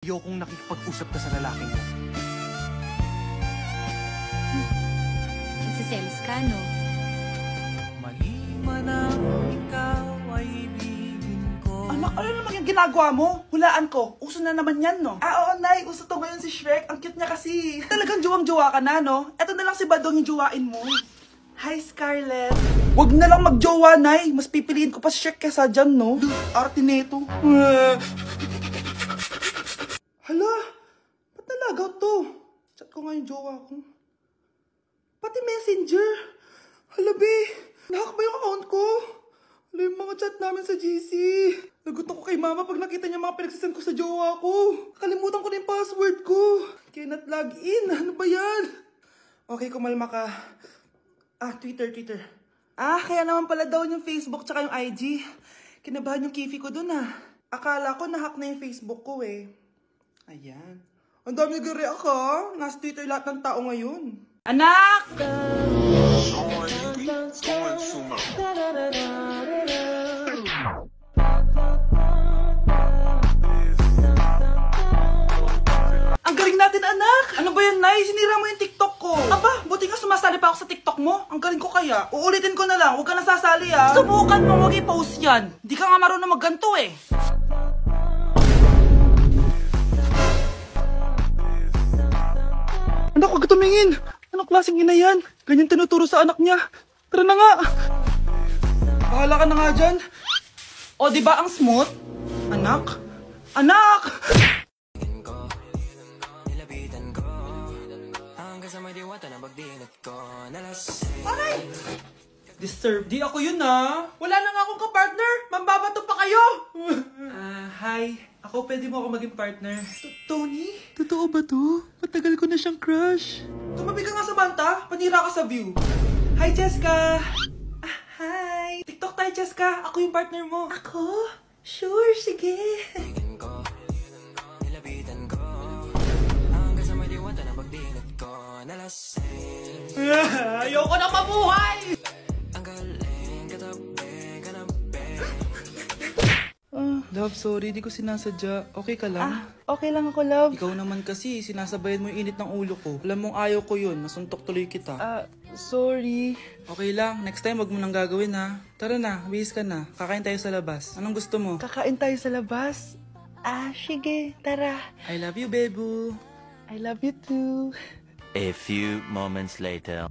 Ayokong nakikipag-usap ka sa lalaking mo. Nagsiselos ka, no? Mali man ang ikaw ay ibigin ko. Anak, ano naman yung ginagawa mo? Hulaan ko. Uso na naman yan, no? Oo, Nay. Uso to ngayon si Shrek. Ang cute niya kasi. Talagang juwang-juwa ka na, no? Eto na lang si Badong yung juwain mo. Hi, Scarlett. Wag na lang magjowa, Nay. Mas pipiliin ko pa si Shrek kesa dyan, no? Arte neto. Hala, ba't nalagaw to? Chat ko nga yung jowa ko. Pati messenger. Hala, be. Nahack ba yung account ko? Hala, yung mga chat namin sa GC. Nagutok ko kay mama pag nakita niya mga pinagsasend ko sa jowa ko. Kalimutan ko na yung password ko. Cannot log in. Ano ba yan? Okay, kumalma ka. Twitter. Kaya naman pala daw yung Facebook tsaka yung IG. Kinabahan yung kifi ko dun Akala ko nahack na yung Facebook ko eh. Ayan. Ang dami nag-react ha. Nasa Twitter lahat ng tao ngayon. Anak! Ang galing natin, anak! Ano ba yan, Nay? Sinira mo yung TikTok ko. Aba, buti nga sumasali pa ako sa TikTok mo. Ang galing ko kaya. Uulitin ko na lang. Huwag ka nasasali Subukan mo, huwag i-post yan. Di ka nga marunong magganto eh. Anak, huwag tumingin! Anong klaseng ina yan? Ganyan tinuturo sa anak niya. Tara na nga! Bahala ka na nga dyan. O, diba ang smooth? Anak? Anak! Aray! Disturb. Di ako yun Wala na nga akong kapartner. Mambabato pa kayo. Hi. Ako, pwede mo ako maging partner. Tony? Totoo ba to? Matagal ko na siyang crush. Tumabi ka nga sa banta. Panira ka sa view. Hi, Jessica. Hi. TikTok tayo, Jessica. Ako yung partner mo. Ako? Sure, sige. Ayoko na mabuhay! Love, sorry. Di ko sinasadya. Okay ka lang? Okay lang ako, love. Ikaw naman kasi, sinasabayan mo yung init ng ulo ko. Alam mong ayaw ko yun. Nasuntok tuloy kita. Sorry. Okay lang. Next time, wag mo nang gagawin Tara na, bihis ka na. Kakain tayo sa labas. Anong gusto mo? Kakain tayo sa labas? Sige. Tara. I love you, Bebu. I love you too. A few moments later.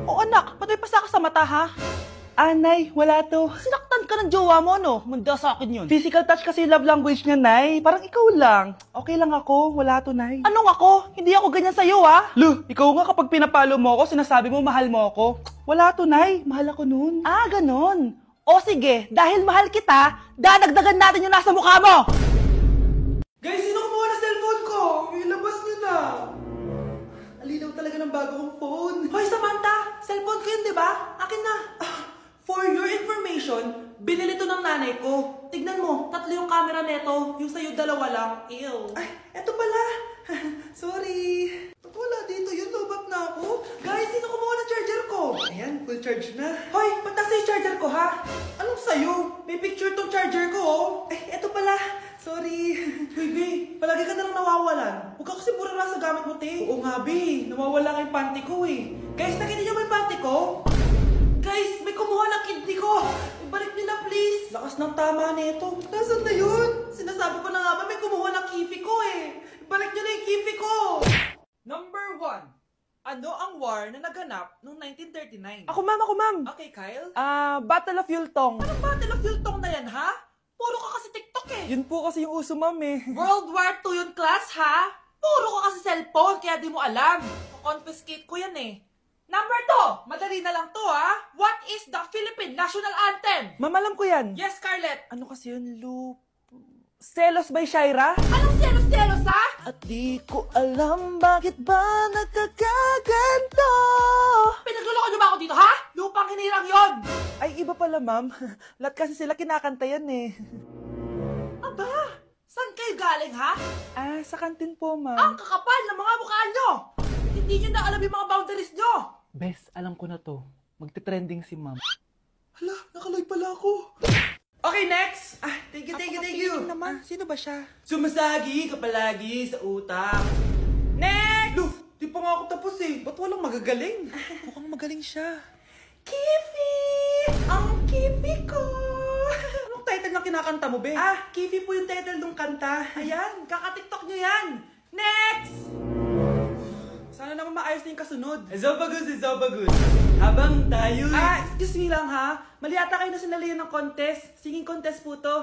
Oh, anak. Patay pa sa ka sa mata, ha? Nay, wala to. Sinaktan ka ng jowa mo, no? Manda sa akin yun. Physical touch kasi yung love language niya, Nay. Parang ikaw lang. Okay lang ako. Wala to, Nay. Anong ako? Hindi ako ganyan sa'yo, Lu, ikaw nga kapag pinapalo mo ako, sinasabi mo mahal mo ako. Wala to, Nay. Mahal ako nun. Ganon. O sige, dahil mahal kita, dadagdagan natin yung nasa mukha mo! Guys, sino kumuha na cellphone ko? Ilabas niyo na. Alinaw talaga ng bago kong phone. Hoy, Samantha! Cellphone ko yun, di ba? Akin na. For your information, binili to ng nanay ko. Tignan mo, 3 yung camera neto. Yung sa'yo 2 lang. Ew. Ay, eto pala. Sorry. Ba't wala dito? Yun, lobat na ako. Guys, sino kumuha ng charger ko? Ayan, full charge na. Hoy, ba't nasa yung charger ko, ha? Anong sa'yo? May picture tong charger ko, Ay, eto pala. Sorry. Baby, palagi ka nalang nawawalan. Huwag ka kasi mura sa gamit mo, te. Oo nga, be. Nawawala nga yung panty ko, Guys, nakita niyo ba yung panty ko? Guys, may kumuha ng kidney ko. Ibalik niyo na, please. Lakas ng tama nito. Nasaan na yun? Sinasabi ko na nga ba, may kumuha ng kifi ko, Ibalik niyo na yung kifi ko. Number 1. Ano ang war na naganap noong 1939? Ako, ma'am. Okay, Kyle? Battle of Yultong. Anong Battle of Yultong na yan, ha? Puro ka kasi TikTok, Yun po kasi yung uso, ma'am, World War II yun, class, ha? Puro ka kasi cellphone, kaya di mo alam. Confiscate ko yan, Number 2, madali na lang to, ha? What is the Philippine National Anthem? Ma'am, alam ko yan. Yes, Scarlett. Ano kasi yun, Lu? Selos by Shaira? Anong selos, ha? At di ko alam bakit ba nagkakaganto. Pinagluloko niyo ba ako dito, ha? Lupang hinirang yon. Ay, iba pala, ma'am. Lahat kasi sila kinakanta yan, Aba, saan kayo galing, ha? Sa kantin po, ma'am. Ang kakapal ng mga mukha nyo! Hindi nyo na alam yung mga boundaries nyo! Bes, alam ko na to. Magte-trending si ma'am. Hala, nakalive pala ako. Okay, next! Thank you. Naman. Sino ba siya? Sumasagi ka palagi sa utak. Next! Lo, di pa nga ako tapos eh. Ba't walang magagaling? Mukhang magaling siya. Kifi! Ang Kifi ko! Anong title ng kinakanta mo, be? Kifi po yung title ng kanta. Ayan, kaka-tiktok nyo yan. Next! Sana naman maayos na yung kasunod. Zobagus. Habang tayo... excuse me lang ha. Mali ata kayo na sinalihan ng contest. Singing contest po to.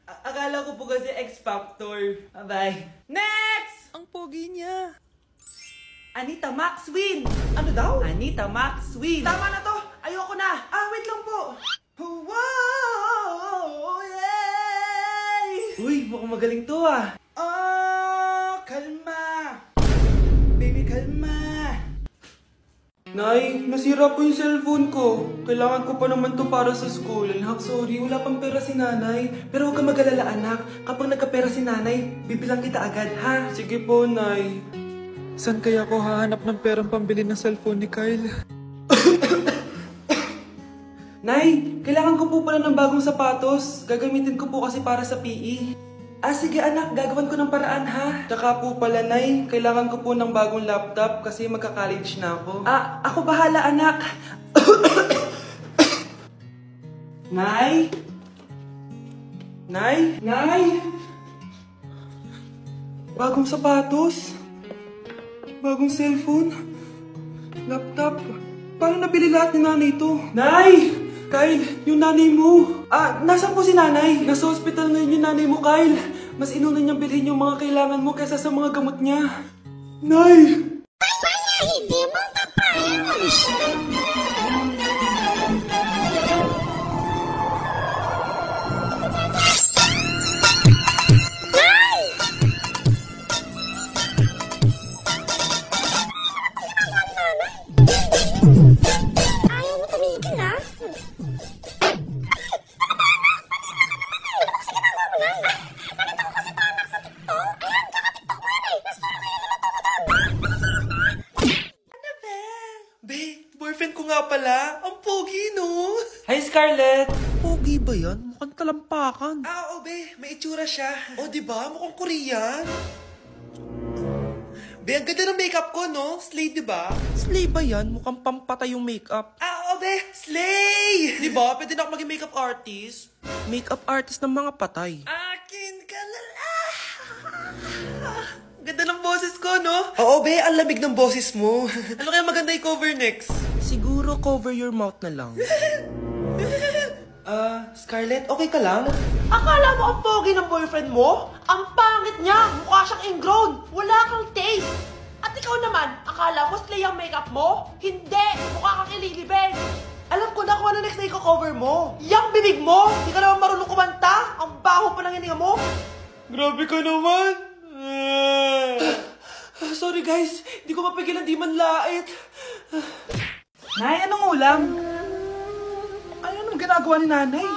Akala ko po kasi X Factor. Bye-bye. Next! Ang pogi niya. Anita Maxwin. Ano daw? Anita Maxwin. Tama na to. Ayoko na. Wait lang po. Wow! Yay! Uy, mukhang magaling to kalma. Baby, kalma. Nay, nasira po yung cellphone ko. Kailangan ko pa naman to para sa school. Anak, sorry, wala pang pera si nanay. Pero huwag ka mag-alala, anak. Kapag nagkapera si nanay, bibilang kita agad, ha? Sige po, Nay. Saan kaya ako hahanap ng perang pambili ng cellphone ni Kyle? Nay, kailangan ko po pala ng bagong sapatos. Gagamitin ko po kasi para sa PE. Sige anak, gagawin ko ng paraan ha. Tsaka po pala, Nay, kailangan ko po ng bagong laptop kasi magka-college na ako. Ako bahala, anak. Nay? Nay? Bagong sapatos? Bagong cellphone? Laptop? Paano nabili lahat ni nanay ito? Nay! Kyle, yung nanay mo. Nasaan po si nanay? Nasa hospital ngayon yung nanay mo, Kyle. Mas inuna niyang bilhin yung mga kailangan mo kaysa sa mga gamot niya. Nay! Hindi mo kapayos! Ayaw mo tumigil, ha? Boyfriend ko nga pala. Ang pogi, no? Hi, Scarlett. Pogi ba yan? Mukhang talampakan. Oo, be. May itsura siya. Diba? Mukhang Korean. Be, ang ganda ng makeup ko, no? Slay, diba? Slay ba yan? Mukhang pampatay yung makeup. Oo, be. Slay! Diba? Pwede na ako maging makeup artist. Makeup artist ng mga patay. Akin ka na lang. Ganda ng boses ko, no? Oo, be. Ang lamig ng boses mo. Ano kaya maganda i-cover next? Siguro cover your mouth na lang. Scarlett, okay ka lang? Akala mo ang pogi ng boyfriend mo? Ang pangit niya! Mukha siyang ingrown! Wala kang taste! At ikaw naman, akala mo slay ang makeup mo? Hindi! Mukha kang ililibeng! Alam ko na kung ano next na i-cover mo! Yang bibig mo! Hindi ka naman marunong kumanta! Ang baho pa ng hininga mo! Grabe ka naman! Sorry guys, hindi ko mapigilan di man lait. Nay, anong ulam? Ano nang ginagawa ni nanay?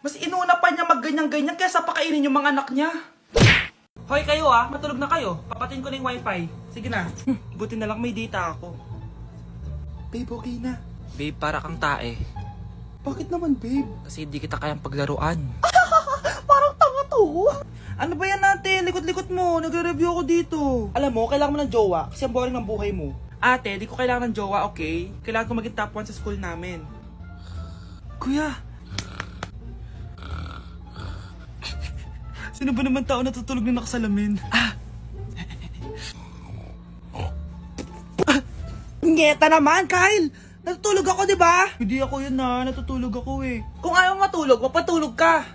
Mas inuna pa niya magganyan-ganyan kaysa pakainin yung mga anak niya. Hoy kayo matulog na kayo. Papatin ko na yung wifi. Sige na. Buti na lang may data ako. Babe, okay na. Babe, para kang tae. Bakit naman, babe? Kasi di kita kayang paglaruan. Parang tanga to! Ano ba yan natin? Likot-likot mo. Nagre-review ako dito. Alam mo, kailangan mo ng jowa kasi ang boring ng buhay mo. Ate, di ko kailangan ng jowa, okay? Kailangan ko maging top 1 sa school namin. Kuya! Sino ba naman tao natutulog na nakasalamin? Punyeta naman, Kyle! Natutulog ako, di ba? Hindi ako yun na, natutulog ako eh. Kung ayaw matulog, mapatulog ka.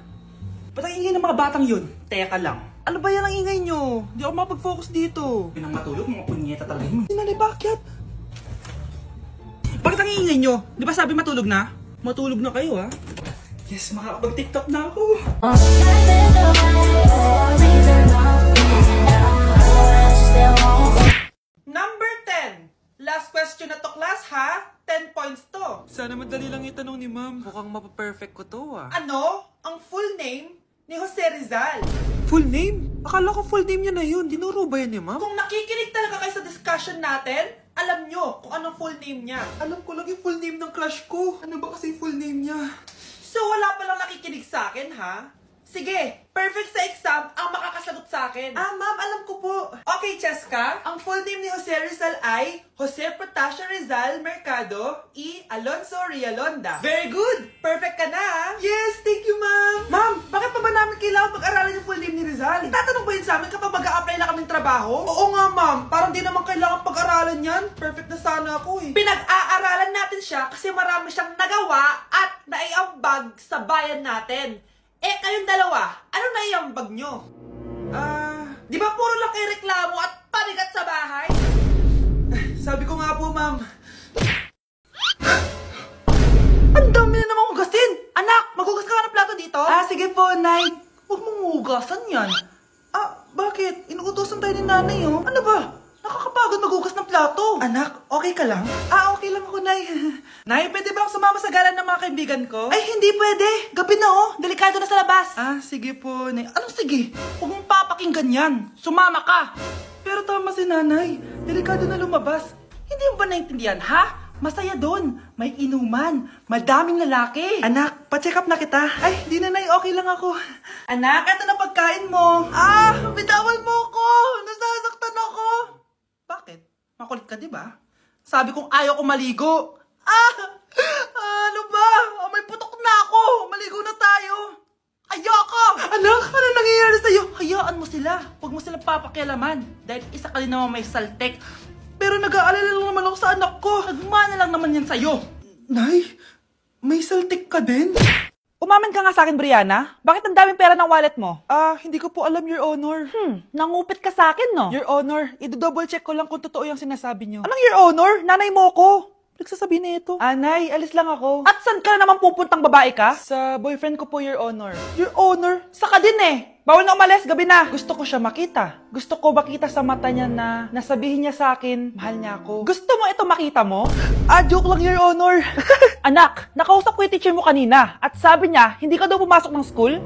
Ba't ang ingay ng mga batang yun? Teka lang. Ano ba yan ang ingay nyo? Hindi ako mapag-focus dito. Pinang matulog, mga punyeta talaga yun. Sinali, bakit? Bakit ang ingay nyo? Di ba sabi matulog na? Matulog na kayo, ha? Yes, makakapag-tiktok na ako. Number 10. Last question na to, class, ha? 10 points to. Sana madali lang itanong ni ma'am. Mukhang mapaperfect ko to ah. Ano ang full name ni Jose Rizal? Full name? Akala ko full name niya na yun. Dinuro ba yan ni ma'am? Kung nakikinig talaga kayo sa discussion natin, alam nyo kung anong full name niya. Alam ko lang yung full name ng crush ko. Ano ba kasi full name niya? So wala palang nakikinig sa akin, ha? Sige, perfect sa exam ang makakasagot sa akin. Ah, ma'am, alam ko po. Okay, Cheska, ang full name ni Jose Rizal ay Jose Protasio Rizal Mercado y Alonso Rialonda. Very good! Perfect ka na, ha? Yes, thank you, ma'am. Ma'am, bakit pa ba namin kailangan pag-aralan yung full name ni Rizal? Itatanong ba yun sa amin kapag mag-a-apply na kaming trabaho? Oo nga, ma'am. Parang di naman kailangan pag-aralan yan. Perfect na sana ako, eh. Pinag-aaralan natin siya kasi marami siyang nagawa at naiambag sa bayan natin. Eh, kayong dalawa, ano naiambag nyo? Di ba puro lang kayo reklamo at panigat sa bahay? Sabi ko nga po, ma'am. Ang dami na namang hugasin! Anak, maghugas ka nga ng plato dito? Ah, sige po, Nay. Huwag mong hugasan yan. Ah, bakit? Inuutosan tayo ni nanay, oh. Ano ba? Nakakapagod maghugas ng plato. Anak, okay ka lang? Ah, okay lang ako, Nay. Nay, pwede ba akong sumama sa gala ng mga kaibigan ko? Ay, hindi pwede. Gabi na, oh. Delikado na sa labas. Ah, sige po, Nay. Anong sige? Huwag mong papakinggan yan. Sumama ka. Pero tama si nanay. Delikado na lumabas. Hindi mo ba naintindihan, ha? Masaya doon. May inuman. Madaming lalaki. Anak, pa-check up na kita. Ay, di na, Nay. Okay lang ako. Anak, eto na pagkain mo. Ah, bitawan mo ko. Nasasaktan ako. Bakit? Makulit ka, di ba? Sabi kong ayaw ko maligo. Ano ba? May putok na ako. Maligo na tayo. Ayoko! Anak, ano nangyayari sa'yo? Hayaan mo sila. Huwag mo sila papakialaman. Dahil isa ka din naman may saltek. Pero nag-aalala lang naman ako sa anak ko. Nagmana lang naman yan sa'yo. Nay, may saltik ka din? Umamin ka nga sa akin, Brianna. Bakit ang daming pera ng wallet mo? Hindi ko po alam, Your Honor. Nangupit ka sa akin, no? Your Honor, i-double check ko lang kung totoo yung sinasabi niyo. Anong Your Honor? Nanay mo ko. Nagsasabi na ito. Nay, alis lang ako. At saan ka na naman pupuntang babae ka? Sa boyfriend ko po, Your Honor. Your Honor? Saka din eh. Bawal na umalis, gabi na. Gusto ko siya makita. Gusto ko makita sa mata niya na nasabihin niya sa akin, mahal niya ako. Gusto mo ito makita mo? Joke lang, Your Honor. Anak, nakausap ko yung teacher mo kanina. At sabi niya, hindi ka daw pumasok ng school?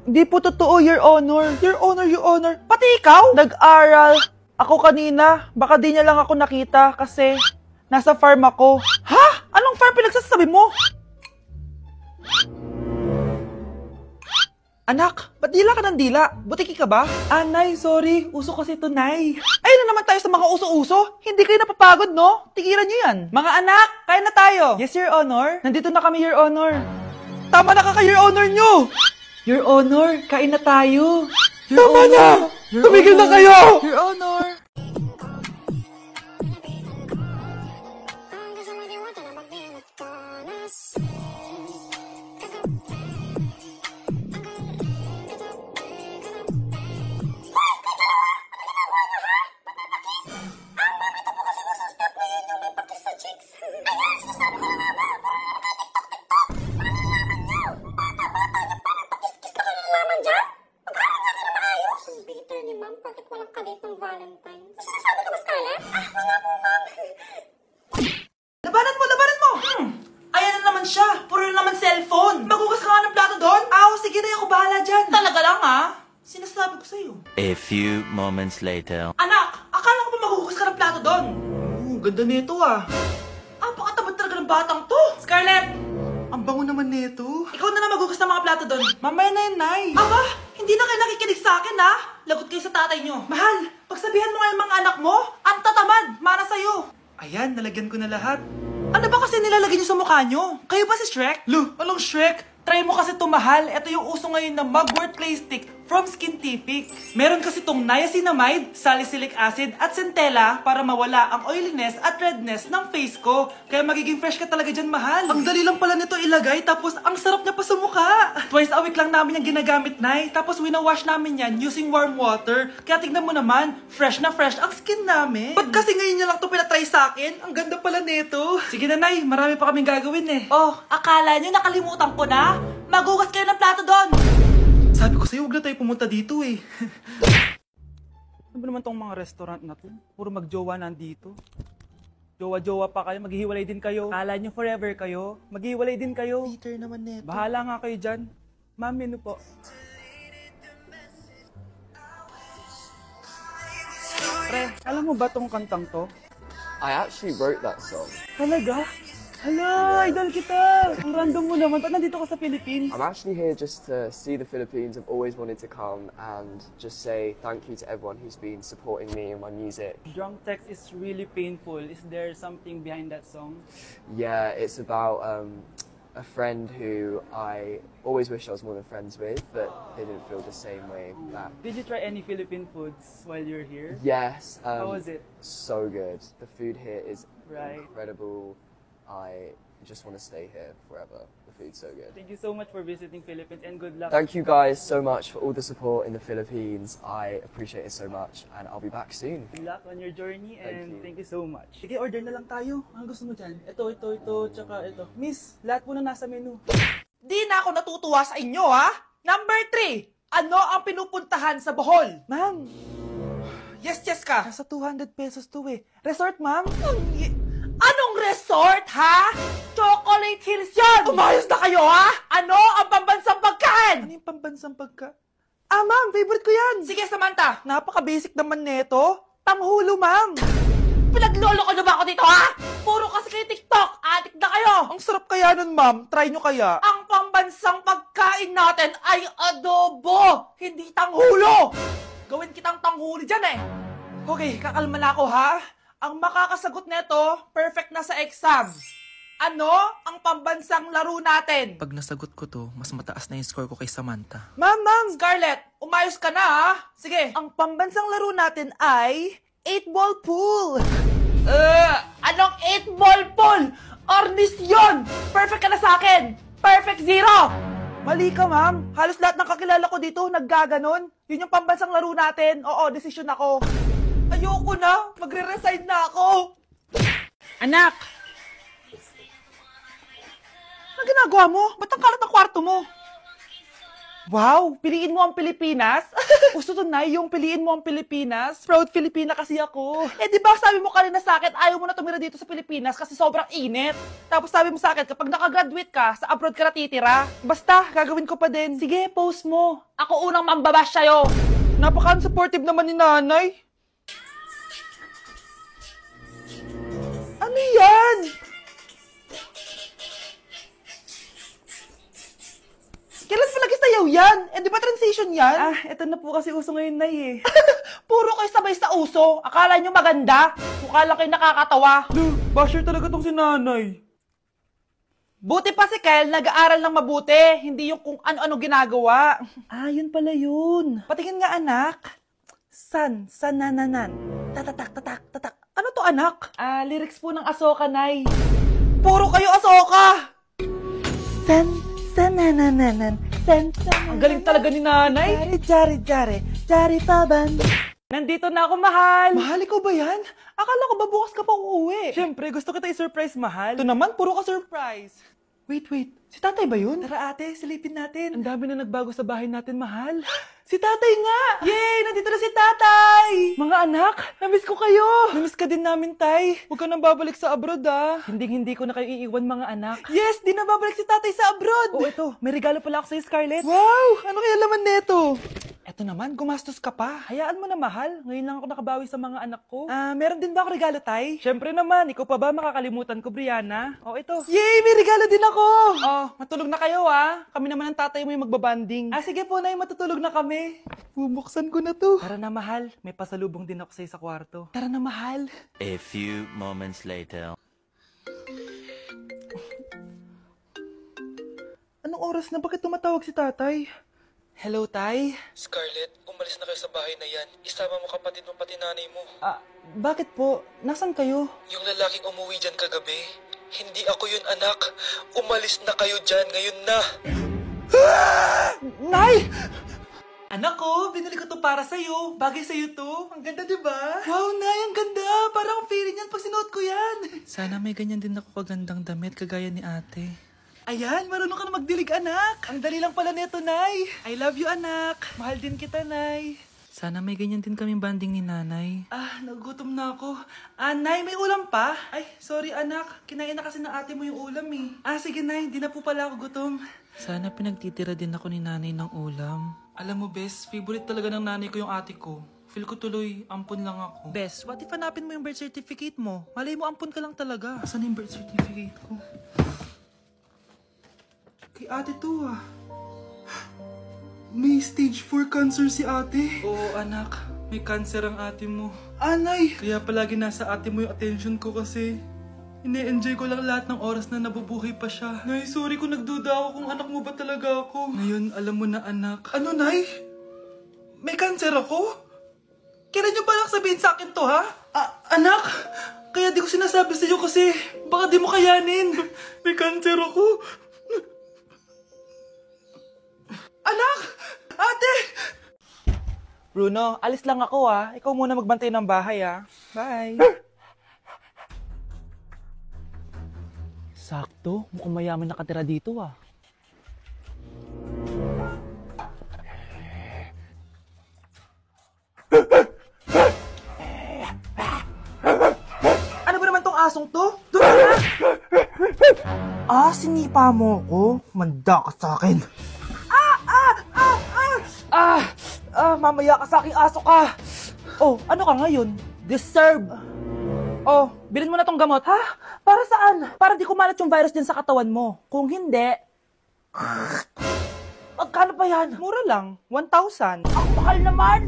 Di po totoo, Your Honor. Your Honor, Your Honor. Pati ikaw? Nag-aral. Ako kanina, baka di niya lang ako nakita kasi nasa farm ako. Ha? Anong farm pinagsasabi mo? Anak, ba't dila ka ng dila? Butiki ka ba? Nay, sorry. Uso kasi ito, Nay. Ayun na naman tayo sa mga uso-uso. Hindi kayo napapagod, no? Tigilan nyo yan. Mga anak, kain na tayo. Yes, Your Honor. Nandito na kami, Your Honor. Tama na Your Honor nyo. Your Honor, kain na tayo. Tama na! Tumigil na kayo! Your Honor. Labanan mo! Ayan na naman siya. Puro na naman cellphone. Magugas ka nga ng plato doon? Sige na, ako bahala dyan. Talaga lang, ha? Sinasabi ko sa'yo. A few moments later. Anak, akala ko ba magugas ka ng plato doon? Ganda nito, Pakatamad talaga ng batang to. Scarlett! Ang bango naman nito. Ikaw na magugas ng mga plato doon. Mamaya na yun, Nay. Aba, hindi na kayo nakikinig sa akin, ha? Lagot kayo sa tatay nyo. Mahal, pagsabihan mo nga yung mga anak mo, ang tatamad, mana sa'yo. Ayan, nalagyan ko na lahat. Ano ba kasi nilalagay nyo sa mukha nyo? Kayo ba si Shrek? Anong Shrek? Try mo kasi ito, mahal. Ito yung uso ngayon na mugwort clay stick. from Skintific. Meron kasi tong niacinamide, salicylic acid at centella para mawala ang oiliness at redness ng face ko. Kaya magiging fresh ka talaga dyan, mahal. Ang dali lang pala nito ilagay, tapos ang sarap niya pa sa mukha. Twice a week lang namin yung ginagamit, Nay. Tapos winawash namin yan using warm water. Kaya tignan mo naman, fresh na fresh ang skin namin. Ba't kasi ngayon niya lang ito pinatry sa akin? Ang ganda pala nito. Sige na, Nay. Marami pa kaming gagawin eh. Oh, akala nyo nakalimutan ko na? Magugas kayo ng plato doon! Sabi ko sa'yo, huwag na tayo pumunta dito eh. Ano ba naman tong mga restaurant na to? Puro magjowa nandito. Jowa-jowa pa kayo, maghihiwalay din kayo. Akala nyo forever kayo, maghihiwalay din kayo. Peter naman neto. Bahala nga kayo dyan. Ma'am, menu po. Pre, alam mo ba tong kantang to? I actually wrote that song. Talaga? Hala, idol kita! Ang random mo naman. Ba't nandito ka sa Philippines? I'm actually here just to see the Philippines. I've always wanted to come and just say thank you to everyone who's been supporting me and my music. Drunk text is really painful. Is there something behind that song? Yeah, it's about a friend who I always wish I was more than friends with, but they didn't feel the same way back. Did you try any Philippine foods while you're here? Yes. How was it? So good. The food here is Right. incredible. I just want to stay here forever. The food's so good. Thank you so much for visiting Philippines and good luck. Thank you guys so much for all the support in the Philippines. I appreciate it so much and I'll be back soon. Good luck on your journey and Thank thank you so much. Sige, order na lang tayo. Ano gusto mo dyan? Ito, tsaka ito. Miss, lahat po na nasa menu. Di na ako natutuwa sa inyo, ha? Number 3, ano ang pinupuntahan sa Bohol? Ma'am, Yes ka. nasa 200 pesos to eh. Resort, ma'am? Anong resort, ha? Chocolate Hills yun! Umayos na kayo, ha? Ano ang pambansang Ano pagkain? yung pambansang pagka? Ah, ma'am, favorite ko yan. Sige, Samantha. Napaka-basic naman neto. Tanghulo, ma'am. Pinaglolo ko na ba ako dito, ha? Puro kasi kayo TikTok. Adik na kayo. Ang sarap kaya nun, ma'am. Try nyo kaya. Ang pambansang pagkain natin ay adobo, hindi tanghulo. Gawin kitang tanghuli dyan, eh. Okay, kakalma na ako, ha? Ang makakasagot neto, perfect na sa exam. Ano ang pambansang laro natin? Pag nasagot ko to, mas mataas na yung score ko kay Samantha. Ma'am, Scarlett, umayos ka na, ha? Sige. ang pambansang laro natin ay 8-ball pool. Anong 8-ball pool? Ornis yun! Perfect ka na sa akin! Perfect 0! Mali ka, ma'am. Halos lahat ng kakilala ko dito naggaganon. Yun yung pambansang laro natin. Oo, desisyon ako. Ayoko na! Magre-resign na ako! Anak! Anong ginagawa mo? Ba't ang kalat ng kwarto mo? Wow! Piliin mo ang Pilipinas? Gusto to na yung piliin mo ang Pilipinas? Proud Filipina kasi ako. Eh, di ba sabi mo kanina sa akin, ayaw mo na tumira dito sa Pilipinas kasi sobrang init. Tapos sabi mo sa akin, kapag nakagraduate ka, sa abroad ka na titira. Basta, gagawin ko pa din. Sige, post mo. Ako unang mambabash sa'yo. Napaka-unsupportive naman ni nanay. Ano yan? Kailan pa nag-isayaw yan? Eh, di ba transition yan? Ah, eto na po kasi uso ngayon, Nay eh. Puro kayo sabay sa uso. Akala nyo maganda. Mukha lang kayo nakakatawa. Basher talaga tong si nanay. Buti pa si Kel, nag-aaral ng mabuti. Hindi yung kung ano-ano ginagawa. Ah, yun pala yun. Patingin nga, anak. Sanananan. Tatak. Ano to, anak? Ah, lyrics po ng Asoka, Nay. Puro kayo asoka. Sanananan. Ang galing talaga ni nanay. Jari paban. Nandito na ako, mahal. Mahal, ikaw ba yan? Akala ko ba bukas ka pa uuwi? Siyempre, gusto kita i-surprise, mahal. Ito naman, puro ka surprise. Wait. Si tatay ba yun? Tara ate, silipin natin. Ang dami na nagbago sa bahay natin, mahal. Si tatay nga! Yay! Nandito na si tatay! Mga anak, namiss ko kayo! Namiss ka din namin, tay. Huwag ka nang babalik sa abroad, ah. Hindi ko na kayo iiwan, mga anak. Yes! Di na babalik si tatay sa abroad! Oh, ito. May regalo pala ako sa'yo, Scarlett. Wow! Ano kaya laman neto? Eto naman, gumastos ka pa. Hayaan mo na, mahal. Ngayon lang ako nakabawi sa mga anak ko. Ah, meron din ba ako regalo, tay? Siyempre naman. Ikaw pa ba makakalimutan ko, Brianna? Oh, ito. Yay! May regalo din ako! Oh, matulog na kayo, ah. Kami naman ang tatay mo yung magbabanding. Ah, sige po, Nay. Matutulog na kami. Bubuksan ko na to. Tara na, mahal. May pasalubong din ako sa'yo sa kwarto. Tara na, mahal. A few moments later. Anong oras na? Bakit tumatawag si tatay? Hello, Tay? Scarlett, umalis na kayo sa bahay na yan. Isama mo kapatid mo pati nanay mo. Bakit po? Nasaan kayo? Yung lalaking umuwi dyan kagabi, hindi ako yun anak. Umalis na kayo dyan ngayon na. Nay! Anak ko, binili ko to para sa'yo. Bagay sa'yo to. Ang ganda, diba? Wow, Nay, ang ganda! Parang feeling yan pag sinuot ko yan. Sana may ganyan din ako kagandang damit kagaya ni ate. Ayan, marunong ka na magdilig, anak. Ang dali lang pala nito, Nay. I love you, anak. Mahal din kita, Nay. Sana may ganyan din kaming banding ni nanay. Nagugutom na ako. Nay, may ulam pa? Ay, sorry, anak. Kinain na kasi ng ate mo yung ulam, eh. Sige, Nay. Di na po pala ako gutom. Sana pinagtitira din ako ni nanay ng ulam. Alam mo, Bes, favorite talaga ng nanay ko yung ate ko. Feel ko tuloy, ampun lang ako. Bes, what if hanapin mo yung birth certificate mo? Malay mo, ampun ka lang talaga. Asan yung birth certificate ko? Kay ate to, May stage 4 cancer si ate. Oo, anak. May cancer ang ate mo. Anay! Kaya palagi nasa ate mo yung attention ko kasi ine-enjoy ko lang lahat ng oras na nabubuhay pa siya. Nay, sorry kung nagduda ako kung anak mo ba talaga ako. Ngayon, alam mo na, anak. Ano, Nay? May cancer ako? Kailan niyo ba lang sabihin sa akin to, ha? Anak! Kaya di ko sinasabi sa iyo kasi baka di mo kayanin. May cancer ako. Anak! Ate! Bruno, alis lang ako, Ikaw muna magbantay ng bahay, Bye. Sakto, mukhang mayaman nakatira dito, Ano ba naman tong asong to? Doon na! Sinipa mo ko? Manda ka sa akin. Mamaya ka sa aking aso ka. Oh, ano ka ngayon? Deserve. Oh, bilhin mo na tong gamot. Ha? Para saan? Para di kumalat yung virus din sa katawan mo. Kung hindi... Magkano pa yan? Mura lang. 1,000. Ang mahal naman!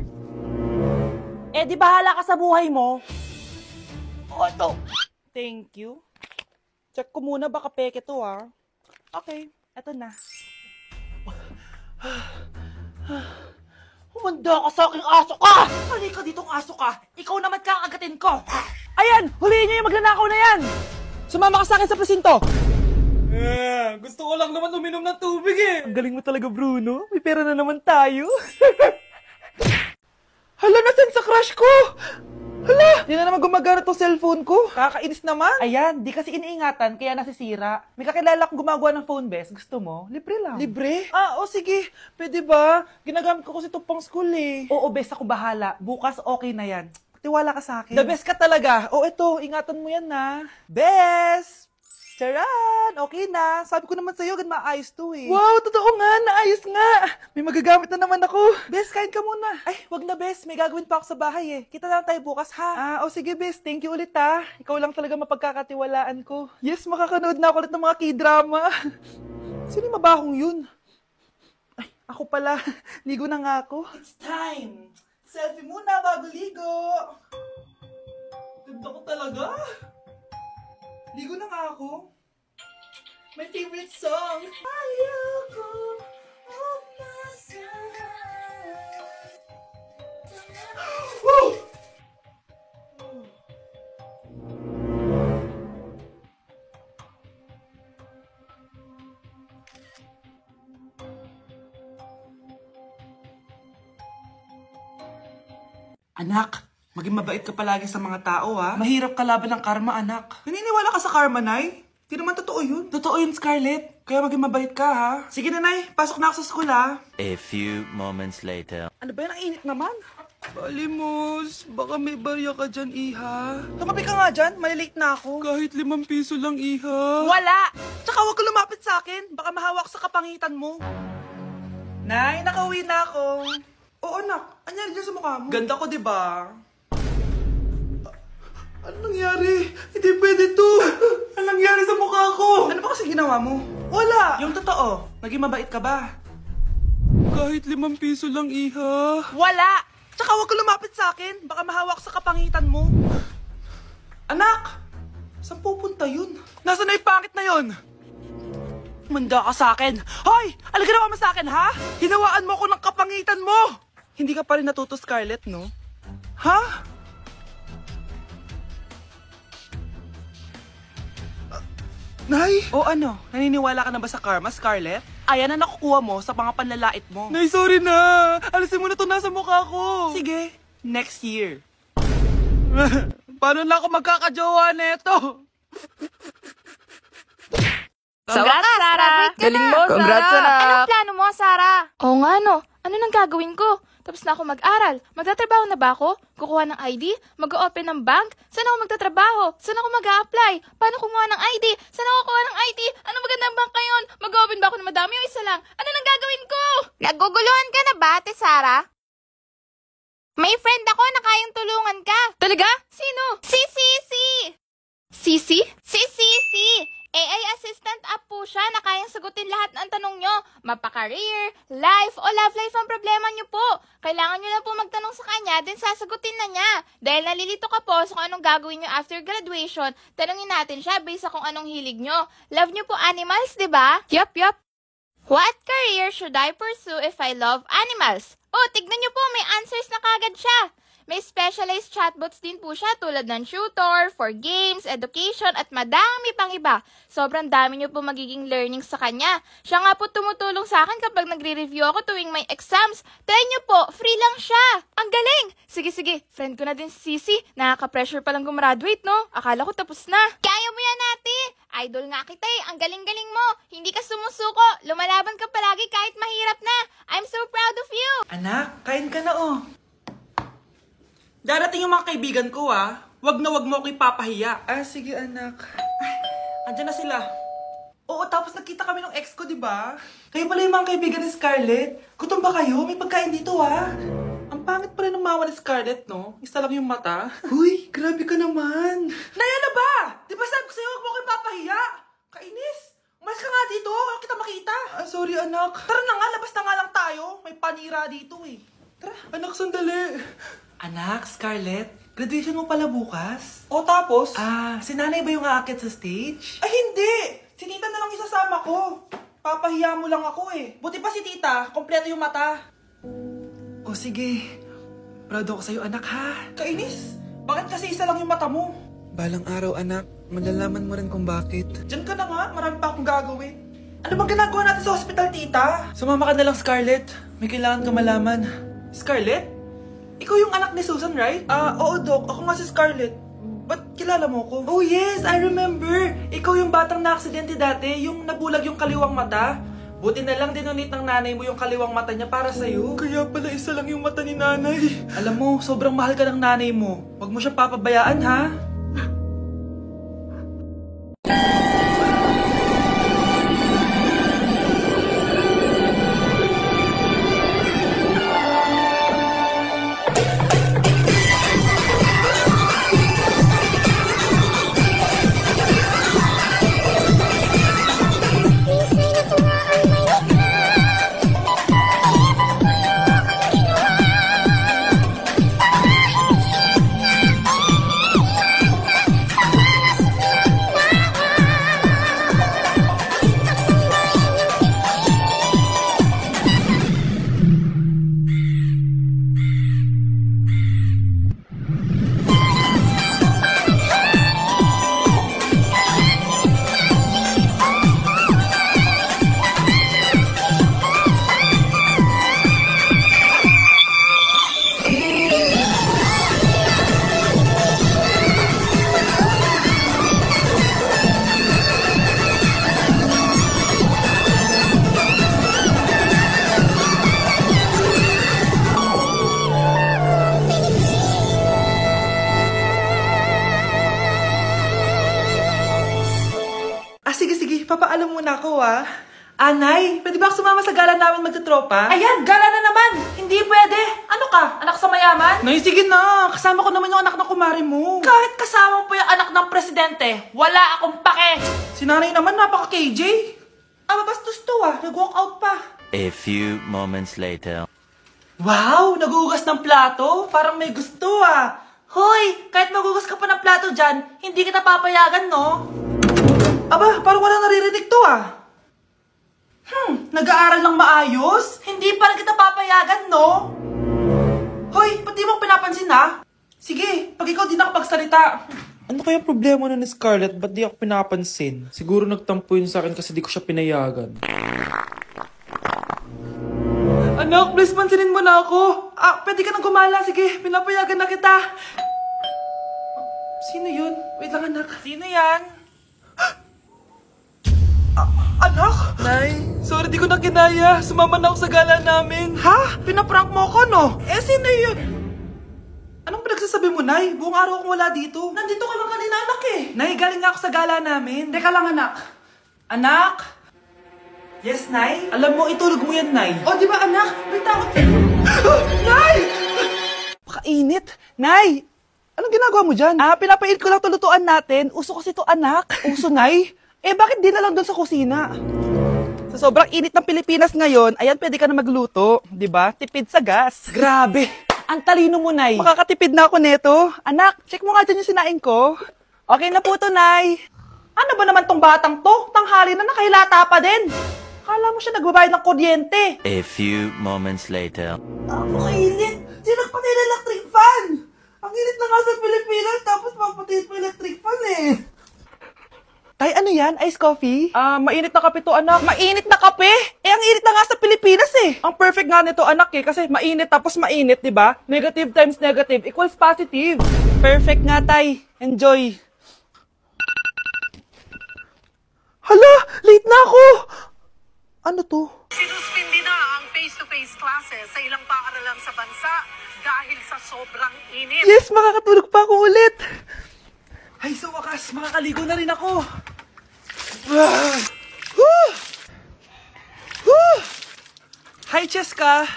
Di bahala ka sa buhay mo. Ito. Thank you. Check ko muna, baka peke to, Okay, eto na. Humanda ka sa aking aso ka! Halika ditong aso ka! Ikaw naman kakagatin ko! Ayan! Huliin niyo yung magnanakaw na yan! Sumama ka sa akin sa presinto! Gusto ko lang naman uminom ng tubig, Ang galing mo talaga, Bruno. May pera na naman tayo. Hala, nasan sa crush ko? Hala! Di na naman gumagana tong cellphone ko. Kakainis naman. Ayan, di kasi iniingatan, kaya nasisira. May kakilala akong gumagawa ng phone, Bes. Gusto mo? Libre lang. Libre? Sige. Pwede ba? Ginagamit ko kasi ito pang school, Oo, Bes, ako bahala. Bukas okay na yan. Tiwala ka sa akin. The best ka talaga. Ito, ingatan mo yan, Bes! Charan! Okay na. Sabi ko naman sa'yo, gan maayos to, Wow, totoo nga. Naayos nga. May magagamit na naman ako. Bes, kain ka muna. Ay, wag na, Bes. May gagawin pa ako sa bahay, Kita na lang tayo bukas, ha? Sige, Bes. Thank you ulit, Ikaw lang talaga mapagkakatiwalaan ko. Yes, makakanood na ako ulit ng mga K-drama. Sino yung mabahong yun? Ay, ako pala. Ligo na nga ako. It's time. Selfie muna bago ligo. Ganda ko talaga. Ligo na nga ako. My favorite song. Ayoko umasahan. Woo! Anak, maging mabait ka palagi sa mga tao, Mahirap kalaban ng karma, anak. Naniniwala ka sa karma, Nay? Di naman totoo yun. Totoo yun, Scarlett. Kaya maging mabait ka, Sige na, Nay. Pasok na ako sa school, A few moments later. Ano ba yan? Ang init naman. Balimos, baka may barya ka dyan, Iha. Tumabi ka nga dyan. Malilate na ako. Kahit 5 piso lang, Iha. Wala! Tsaka huwag ka lumapit sa akin. Baka mahawak sa kapangitan mo. Nay, nakauwi na ako. Oo, anak. Anyari dyan sa mukha mo? Ganda ko, diba? Ano nangyari? Hindi pwede to. Ano nangyari sa mukha ko? Ano ba kasi ginawa mo? Wala. Yung totoo, naging mabait ka ba? Kahit 5 piso lang, Iha. Wala. Tsaka huwag ka lumapit sa akin. Baka mahawak sa kapangitan mo. Anak! Saan pupunta yun? Nasaan na yung pangit na yun? Manda ka sa akin. Hoy! Ano ginawa mo sa akin, ha? Hinawaan mo ako ng kapangitan mo! Hindi ka pa rin natuto, Scarlett, no? Ha? Nay? O ano? Naniniwala ka na ba sa karma, Scarlett? Ayan na nakukuha mo sa mga panlalait mo. Nay, sorry na! Alisin mo na to nasa mukha ko! Sige, next year. Paano na ako magkakajowa neto? Congrats, Sarah! Galing mo, Congrats, Sarah! anak! Anong plano mo, Sarah? Oo nga, no. Ano nang gagawin ko? Tapos na ako mag-aral. Magtatrabaho na ba ako? Kukuha ng ID? Mag-open ng bank? Saan ako magtatrabaho? Saan ako mag-a-apply? Paano kumuha ng ID? Saan ako kukuha ng ID? Ano magandang bank ngayon? Mag-open ba ako ng madami o isa lang? Ano nang gagawin ko? Naguguluhan ka na ba, Ate Sarah? May friend ako na kayang tulungan ka. Talaga? Sino? Si Sisi! Sisi? Si Sisi! AI assistant app po siya na kayang sagutin lahat ng tanong nyo. Mapa-career, life, o love life ang problema nyo po. Kailangan nyo lang po magtanong sa kanya, then sasagutin na niya. Dahil nalilito ka po sa kung anong gagawin nyo after graduation, tanongin natin siya based sa kung anong hilig nyo. Love nyo po animals, di ba? Yup. What career should I pursue if I love animals? Oh, tignan nyo po, may answers na kagad siya. May specialized chatbots din po siya tulad ng tutor, for games, education, at madami pang iba. Sobrang dami nyo po magiging learning sa kanya. Siya nga po tumutulong sa akin kapag nagre-review ako tuwing may exams. Try nyo po, free lang siya. Ang galing! Sige, friend ko na din si Sisi. Nakaka-pressure palang gumraduate, no? Akala ko tapos na. Kaya mo yan, ate. Idol nga kita eh. Ang galing-galing mo. Hindi ka sumusuko. Lumalaban ka palagi kahit mahirap na. I'm so proud of you. Anak, kain ka na oh. Darating yung mga kaibigan ko ah. Wag na wag mo ako ipapahiya. Ah, sige anak. Ay, andyan na sila. Oo, tapos nagkita kami ng ex ko, di ba? Kayo pala yung mga kaibigan ni Scarlett. Gutom ba kayo? May pagkain dito ah. Ang pangit pala ng mama ni Scarlett, no? Isa lang yung mata. Huy, grabe ka naman. Naya na ba? Di ba sabi ko sa'yo, wag mo ako ipapahiya? Kainis. Umalis ka nga dito. Ako kita makita. Ah, sorry anak. Tara na nga, labas na nga lang tayo. May panira dito eh. Tara, anak, sandali. Anak, Scarlett, graduation mo pala bukas? O tapos? Ah, si nanay ba yung aakit sa stage? Ay, hindi! Si tita na lang isasama ko. Papahiya mo lang ako eh. Buti pa si tita, kompleto yung mata. O sige, proud ako sa'yo anak ha. Kainis, bakit kasi isa lang yung mata mo? Balang araw anak, malalaman mo rin kung bakit. Diyan ka na nga, marami pa akong gagawin. Ano bang ginagawa natin sa hospital, tita? Sumama ka na lang, Scarlett. May kailangan ka malaman. Scarlett? Ikaw yung anak ni Susan, right? Oo, Doc. Ako nga si Scarlett. Ba't kilala mo ko? Oh, yes! I remember! Ikaw yung batang na-aksidente dati, yung nabulag yung kaliwang mata. Buti na lang dinonate ng nanay mo yung kaliwang mata niya para sa'yo. Kaya pala isa lang yung mata ni nanay. Alam mo, sobrang mahal ka ng nanay mo. Huwag mo siyang papabayaan, ha? Sige, papaalam muna ako ah. Anay, pwede ba ako sumama sa gala namin magtutropa? Ayan, gala na naman! Hindi pwede! Ano ka? Anak sa mayaman? Nay, sige na! Kasama ko naman yung anak ng kumari mo. Kahit kasama mo po yung anak ng presidente, wala akong pake! Si nanay naman, napaka-KJ. Bastos to ah, nag-walk out pa. A few moments later. Wow, nagugas ng plato? Parang may gusto ah. Hoy, kahit magugas ka pa ng plato dyan, hindi kita papayagan, no? Aba, parang walang naririnig to ah. Nag-aaral lang maayos? Hindi pa rin kita papayagan, no? Hoy, pati mo pinapansin, ha? Sige, pag ikaw di nakapagsalita. Ano kaya problema na ni Scarlett? Ba't di ako pinapansin? Siguro nagtampo yun sa akin kasi di ko siya pinayagan. Anak, please pansinin mo na ako. Pwede ka nang gumala. Sige, pinapayagan na kita. Sino yun? Wait lang, anak. Sino yan? Anak? Nay, sorry di ko na kinaya. Sumama na ako sa gala namin. Ha? Pinaprank mo ako, no? Sino yun? Anong pinagsasabi mo, Nay? Buong araw akong wala dito. Nandito ka lang kanina, anak eh. Nay, galing nga ako sa gala namin. Teka lang, anak. Anak? Yes, Nay? Alam mo, itulog mo yan, Nay. O, di ba, anak? May takot. Nay! Pakainit. Nay! Anong ginagawa mo dyan? Pinapait ko lang to lutuan natin. Uso kasi to, anak. Uso, Nay? Bakit di na lang doon sa kusina? Sa sobrang init ng Pilipinas ngayon, ayan, pwede ka na magluto. Di ba? Tipid sa gas. Grabe! Ang talino mo, Nay. Makakatipid na ako neto. Anak, check mo nga dyan yung sinaing ko. Okay na po to, Nay. Ano ba naman tong batang to? Tanghali na nakahilata pa din. Akala mo siya nagbabayad ng kuryente. A few moments later. Napakainit. Sinakpatay na electric fan. Ang init na nga sa Pilipinas, tapos mapatay pa electric fan eh. Tay, ano yan? Ice coffee? Mainit na kape to, anak. Mainit na kape? Ang init na nga sa Pilipinas eh. Ang perfect nga nito, anak eh. Kasi mainit tapos mainit, di ba? Negative times negative equals positive. Perfect nga, Tay. Enjoy. Hala! Late na ako! Ano to? Sinuspindi na ang face-to-face classes sa ilang paaralan sa bansa dahil sa sobrang init. Yes, makakatulog pa ako ulit. Ay, sa wakas, makakaligo na rin ako. Hi, Cheska.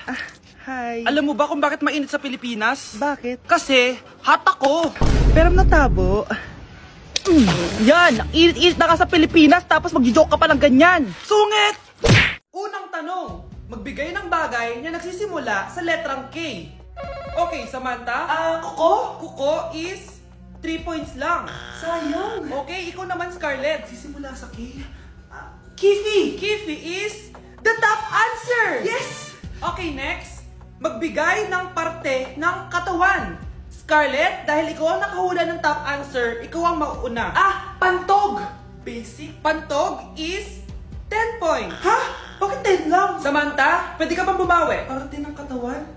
Hi. Alam mo ba kung bakit mainit sa Pilipinas? Bakit? Kasi, hot ako. Pero natabo. Yan, init-init na ka sa Pilipinas tapos mag-joke ka pa ng ganyan. Sungit! Unang tanong, magbigay ng bagay na nagsisimula sa letrang K. Okay, Samantha? Kuko? Kuko is 3 points lang. Sayang. Okay, ikaw naman, Scarlett. Sisimula sa K. Kifi. Kifi is the top answer. Yes! Okay, next. Magbigay ng parte ng katawan. Scarlett, dahil ikaw ang nakahula ng top answer, ikaw ang mauuna. Pantog. Basic. Pantog is 10 points. Ha? Bakit 10 lang? Samantha, pwede ka bang bumawi? Parte ng katawan?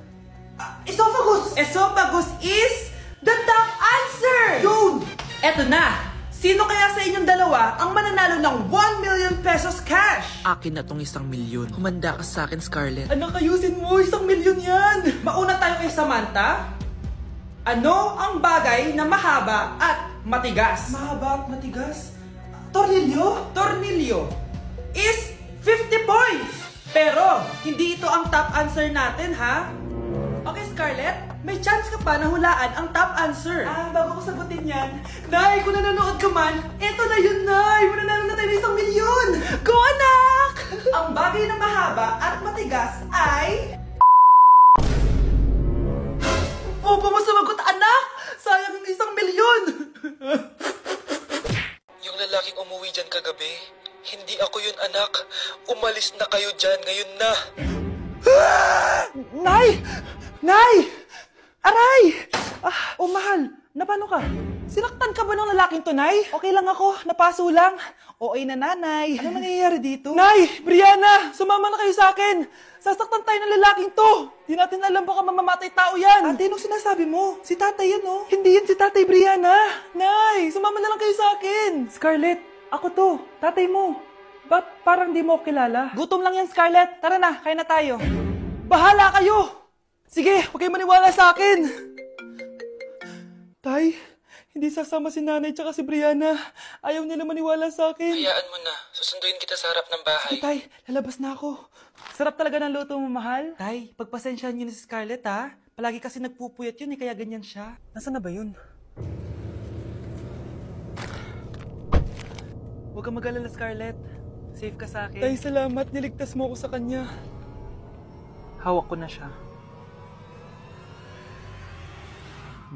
Esophagus. Esophagus is the top answer! Yun! Eto na! Sino kaya sa inyong dalawa ang mananalo ng 1 million pesos cash? Akin na tong 1 milyon. Humanda ka sa akin, Scarlett. Anak, ayusin mo! 1 milyon yan! Mauna tayo kay Samantha. Ano ang bagay na mahaba at matigas? Mahaba at matigas? Tornilyo? Tornilyo is 50 points! Pero, hindi ito ang top answer natin, ha? Okay, Scarlett? May chance ka pa na hulaan ang top answer. Bago ko sagutin yan, Nay, kung nanonood ka man, eto na yun, Nay! Mananalo na tayo ng 1 milyon! Go, anak! Ang bagay na mahaba at matigas ay... Opo mo sumagot, anak! Sayang yung 1 milyon! Yung lalaking umuwi dyan kagabi, hindi ako yun, anak. Umalis na kayo dyan ngayon na. Nay! Nay! Aray! Mahal. Na paano ka? Sinaktan ka ba ng lalaking to, Nay? Okay lang ako. Napaso lang. OA na, nanay. Ano nangyayari dito? Nay! Brianna! Sumama na kayo sa akin! Sasaktan tayo ng lalaking to! Di natin alam baka mamamatay tao yan! Ate, anong sinasabi mo? Si tatay yan, oh. Hindi yan si tatay, Brianna! Nay! Sumama na lang kayo sa akin! Scarlett, ako to. Tatay mo. Ba't parang di mo ako kilala? Gutom lang yan, Scarlett. Tara na, kain na tayo. Bahala kayo! Sige, huwag kayo maniwala sa akin! Tay, hindi sasama si nanay tsaka si Brianna. Ayaw nila maniwala sa akin. Hayaan mo na. Susunduin kita sa harap ng bahay. Sige, Tay, lalabas na ako. Sarap talaga ng luto mo, mahal. Tay, pagpasensyahan niyo na si Scarlett, ha? Palagi kasi nagpupuyat yun, kaya ganyan siya. Nasaan na ba yun? Huwag kang mag-alala, Scarlett. Safe ka sa akin. Tay, salamat. Niligtas mo ako sa kanya. Hawak ko na siya.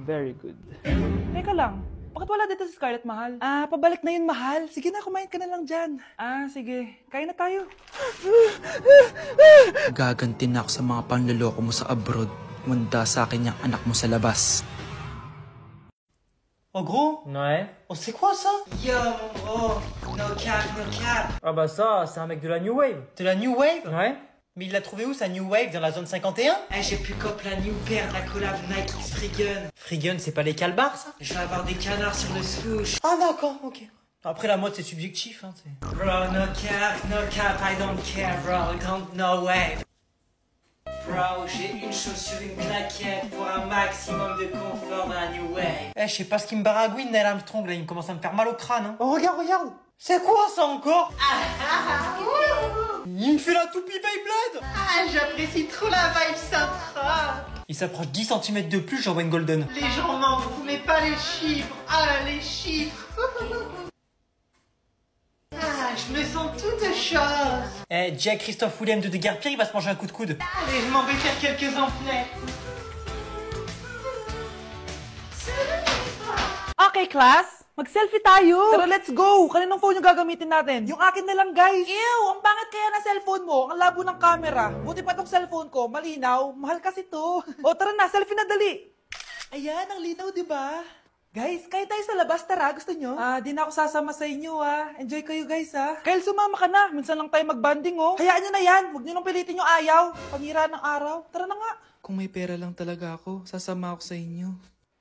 Very good. Teka lang, Bakit wala dito si Scarlett, mahal? Pabalik na yun, mahal. Sige na, kumain ka na lang dyan. Sige. Kain na tayo. Gaganti na ako sa mga panloloko mo sa abroad. Manda sa akin yung anak mo sa labas. Oh, gros? Ouais. Oh, c'est quoi ça? Yo, mon gros. No cap, no cap. Ah bah ça, c'est un mec de la New Wave. De la New Wave? Ouais. Mais il l'a trouvé où, sa New Wave, dans la zone 51? Eh, j'ai plus cop la New Pair, la collab Nike X Freegun. Freegun, c'est pas les calbars, ça? Je vais avoir des canards sur le swoosh. Ah d'accord, ok. Après, la mode, c'est subjectif, hein, c'est... Bro, no cap, I don't care, bro. No way. Bro, j'ai une chaussure, une claquette pour un maximum de confort dans la New Wave. Eh, je sais pas ce qui me baragouine, Neil Armstrong, là, il me commence à me faire mal au crâne, hein. Oh, regarde. C'est quoi, ça, encore? Il me fait la toupie Beyblade. J'apprécie trop la vibe Centra. Il s'approche 10 cm de plus, j'envoie une golden. Les gens n'en voulaient pas les chiffres. Les chiffres. Je me sens toute chose. Eh, Jack Christophe William de Deguerpierre, il va se manger un coup de coude. Allez, je m'en vais faire quelques emplettes. Okay, class. Mag-selfie tayo. Tara, let's go. Kaninong phone yung gagamitin natin? Yung akin na lang, guys. Ew, ang pangit kaya na cellphone mo. Ang labo ng camera. Buti pa tong cellphone ko. Malinaw. Mahal kasi to. O, tara na. Selfie na dali. Ayan, ang linaw, di ba? Guys, kayo tayo sa labas. Tara, gusto nyo? Di na ako sasama sa inyo, Enjoy kayo, guys, Kyle, sumama ka na. Minsan lang tayo mag-banding, Hayaan nyo na yan. Huwag nyo nang pilitin yung ayaw. Pangira ng araw. Tara na nga. Kung may pera lang talaga ako, sasama ako sa inyo.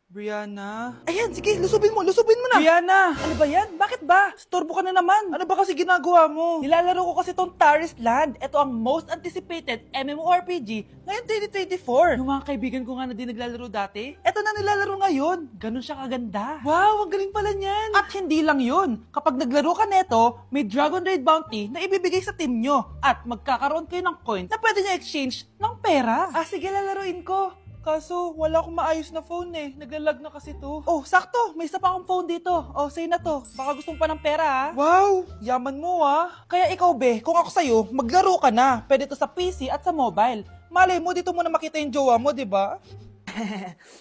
Brianna? Ayan, sige, lusubin mo na. Brianna, ano ba yan? Bakit ba? Storbo ka na naman. Ano ba kasi ginagawa mo? Nilalaro ko kasi tong Taris Land. Ito ang most anticipated MMORPG ngayon 2024. Yung mga kaibigan ko nga na din naglalaro dati, ito na nilalaro ngayon. Ganun siya kaganda. Wow, ang galing pala niyan. At hindi lang yun. Kapag naglaro ka neto, may Dragon Raid Bounty na ibibigay sa team nyo. At magkakaroon kayo ng coins na pwede nyo exchange ng pera. Sige, lalaruin ko. Kaso, wala akong maayos na phone Naglalag na kasi to. Oh, sakto! May isa pa akong phone dito. Oh, sa'yo na to. Baka gusto mo pa ng pera, Wow! Yaman mo, Kaya ikaw, be, kung ako sa'yo, maglaro ka na. Pwede to sa PC at sa mobile. Malay mo, dito mo na makita yung jowa mo, di ba?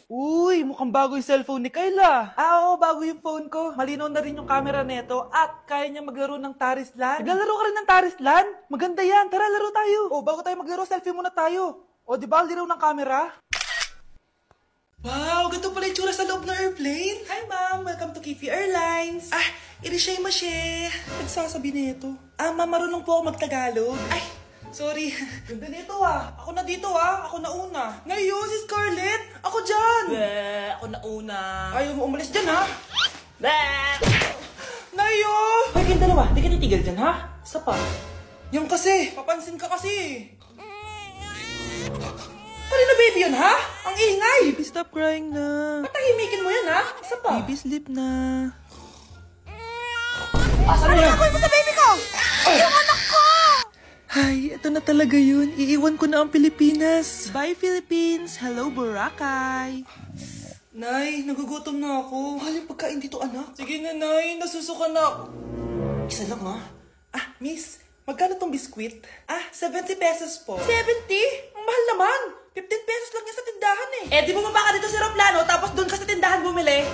Uy, mukhang bago yung cellphone ni Kayla. Oo, bago yung phone ko. Malinaw na rin yung camera neto at kaya niya maglaro ng Taris Land. Naglalaro ka rin ng Taris Land? Maganda yan. Tara, laro tayo. Oh, bago tayo maglaro, selfie muna tayo. O, di ba, linaw ng camera? Wow, ganito pala yung tsura sa loob ng airplane. Hi, ma'am. Welcome to Kifi Airlines. Irishay mashe. Nagsasabi nito. Ma'am, marunong po ako magtagalog. Ay, sorry. Ganda nito, Ako na dito, Ako na una. Ngayon, si Scarlett. Ako dyan. Ako na una. Ayaw mo umalis dyan, Nayo! Hoy, kayong dalawa. Di ka titigil dyan, Isa pa. Yung kasi. Papansin ka kasi. Kanina baby yun, Ang ingay! Baby, stop crying na. Patahimikin mo yan, Isa pa. Baby, sleep na. Ano gagawin mo sa baby ko? Yung anak ko! Ay, ito na talaga yun. Iiwan ko na ang Pilipinas. Bye, Philippines! Hello, Boracay! Nay, nagugutom na ako. Mahal yung pagkain dito, anak. Sige na, Nay. Nasusuka na ako. Isa lang, Miss, magkano tong biskwit? 70 pesos po. 70? Ang mahal naman. 15 pesos lang yan sa tindahan di bumaba ka dito sa aeroplano tapos doon ka sa tindahan bumili.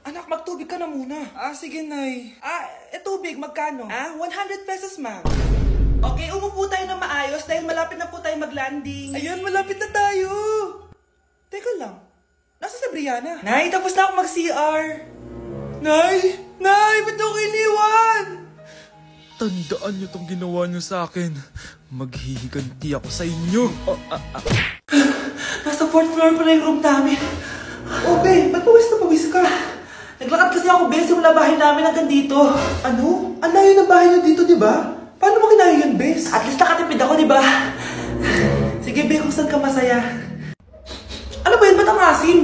Anak, magtubig ka na muna. Sige, Nay. Tubig, magkano? 100 pesos, ma'am. Okay, umupo tayo na maayos dahil malapit na po tayo mag-landing. Ayun, malapit na tayo. Teka lang. Nasa si Brianna? Nay, tapos na ako mag-CR. Nay! Nay! Ba't ako iniwan? Tandaan niyo tong ginawa niyo sa akin. Maghihiganti ako sa inyo. Nasa 4th floor pala yung room namin. Be, ba't pawis ka? Naglakad kasi ako, Be, simula bahay namin hanggang dito. Ano? Ang layo ng bahay niyo dito, di ba? Paano mo kinaya yun, Bes? At least nakatipid ako, di ba? Sige, Be, kung saan ka masaya. Ano ba yun? Ba't ang asim?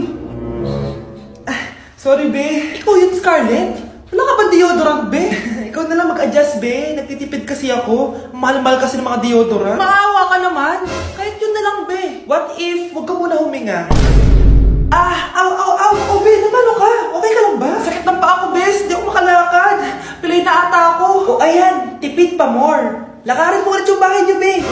Sorry, Be. Ikaw yun, Scarlett? Wala ka ba deodorant, Be? Ikaw na lang mag-adjust, Be. Nagtitipid kasi ako. Mahal-mahal kasi ng mga deodorant. Maawa ka naman. Kahit yun na lang, Be. What if, wag ka muna huminga? Aw, Be, namalo ka. Okay ka lang ba? Sakit ng paa ko, Bes. Di ako makalakad. Pilay na ata ako. O, ayan. Tipid pa more. Lakarin mo ulit yung bahay niyo, be.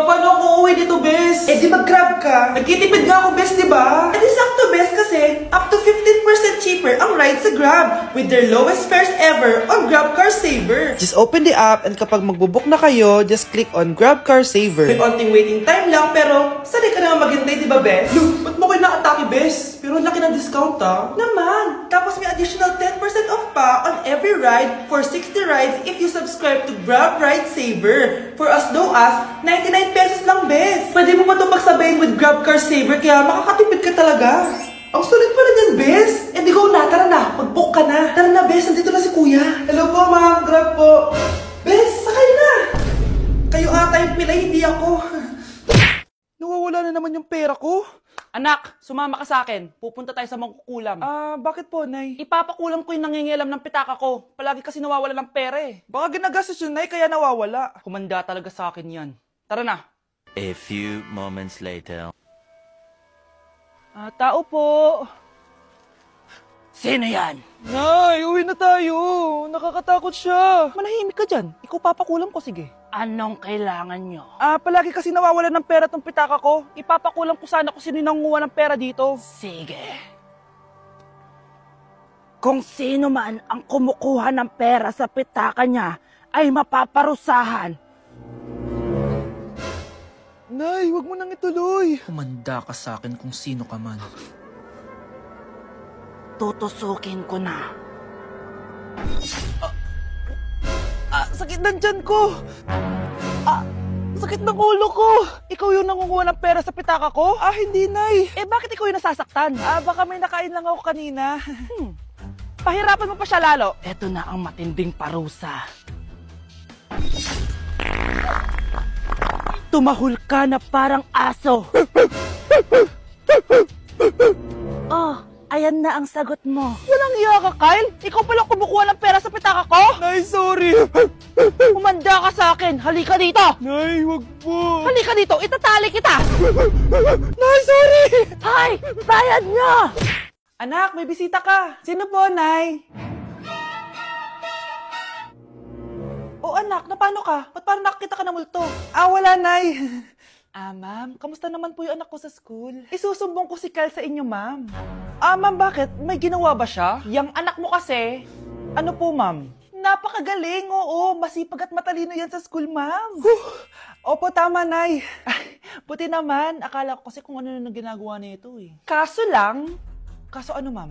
Paano ako uuwi dito, bes? Eh, di mag-grab ka. Nagtitipid nga ako, bes, di ba? Eh, di sakto, bes, kasi up to 15% cheaper ang ride sa Grab with their lowest fares ever on Grab Car Saver. Just open the app and kapag magbubook na kayo, just click on Grab Car Saver. May onting waiting time lang, pero sanay ka naman maghintay, di ba, bes? Look, ba't mo kayo nakatake, bes? Pero laki ng discount, ah. Naman. Tapos may additional 10% off pa on every ride for 60 rides if you subscribe to Grab Ride Saver. For as low as 99 pesos lang, bes. Pwede mo ba ito pagsabayin with Grab Car Saver kaya makakatipid ka talaga. Ang sulit pala niyan, bes. Eh di go na, tara na. Mag-book ka na. Tara na, bes. Nandito na si kuya. Hello po, ma'am. Grab po. Bes, sakay na. Kayo ata yung pilay, hindi ako. Nawawala na naman yung pera ko. Anak, sumama ka sa akin. Pupunta tayo sa mangkukulam. Bakit po, Nay? Ipapakulam ko yung nangingialam ng pitaka ko. Palagi kasi nawawala ng pera eh. Baka ginagastos yun, Nay, kaya nawawala. Kumanda talaga sa akin yan. Tara na. A few moments later. Tao po. Sino yan? Nay, uwi na tayo. Nakakatakot siya. Manahimik ka dyan. Ikaw papakulam ko, sige. Anong kailangan nyo? Palagi kasi nawawala ng pera tong pitaka ko. Ipapakulam ko sana kung sino nanguha ng pera dito. Sige. Kung sino man ang kumukuha ng pera sa pitaka niya, ay mapaparusahan. Nay, wag mo nang ituloy. Humanda ka sa akin kung sino ka man. Tutusukin ko na. Sakit ng tiyan ko. Sakit ng ulo ko. Ikaw yung nangunguha ng pera sa pitaka ko? Hindi, Nay. Eh, bakit ikaw yung nasasaktan? Baka may nakain lang ako kanina. Pahirapan mo pa siya lalo. Eto na ang matinding parusa. Tumahol ka na parang aso. Ayan na ang sagot mo. Walang iya ka, Kyle. Ikaw pala kumukuha ng pera sa pitaka ko? Nay, sorry. Humanda ka sa akin. Halika dito. Nay, wag po. Halika dito. Itatali kita. Nay, sorry. Hay, bayad niya. Anak, may bisita ka. Sino po, Nay? Anak, na paano ka? Ba't parang nakakita ka ng multo? Wala, Nay. Ma'am, kamusta naman po yung anak ko sa school? Isusumbong ko si Kyle sa inyo, ma'am. Ma'am, bakit? May ginawa ba siya? Yang anak mo kasi, ano po, ma'am? Napakagaling, oo. Masipag at matalino yan sa school, ma'am. Opo, tama, Nay. Buti naman, akala ko kasi kung ano nang ginagawa nito eh. Kaso ano, ma'am?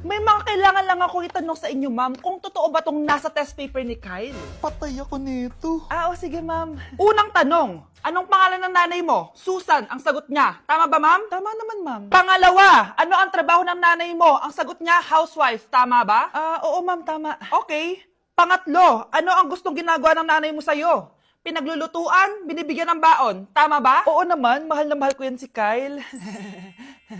May mga kailangan lang ako itanong sa inyo, ma'am, kung totoo ba tong nasa test paper ni Kyle? Patay ako nito. Sige, ma'am. Unang tanong, anong pangalan ng nanay mo? Susan, ang sagot niya. Tama ba, ma'am? Tama naman, ma'am. Pangalawa, ano ang trabaho ng nanay mo? Ang sagot niya, housewife. Tama ba? Oo, ma'am, tama. Okay. Pangatlo, ano ang gustong ginagawa ng nanay mo sa'yo? Pinaglulutuan, binibigyan ng baon. Tama ba? Oo naman, mahal na mahal ko yan si Kyle.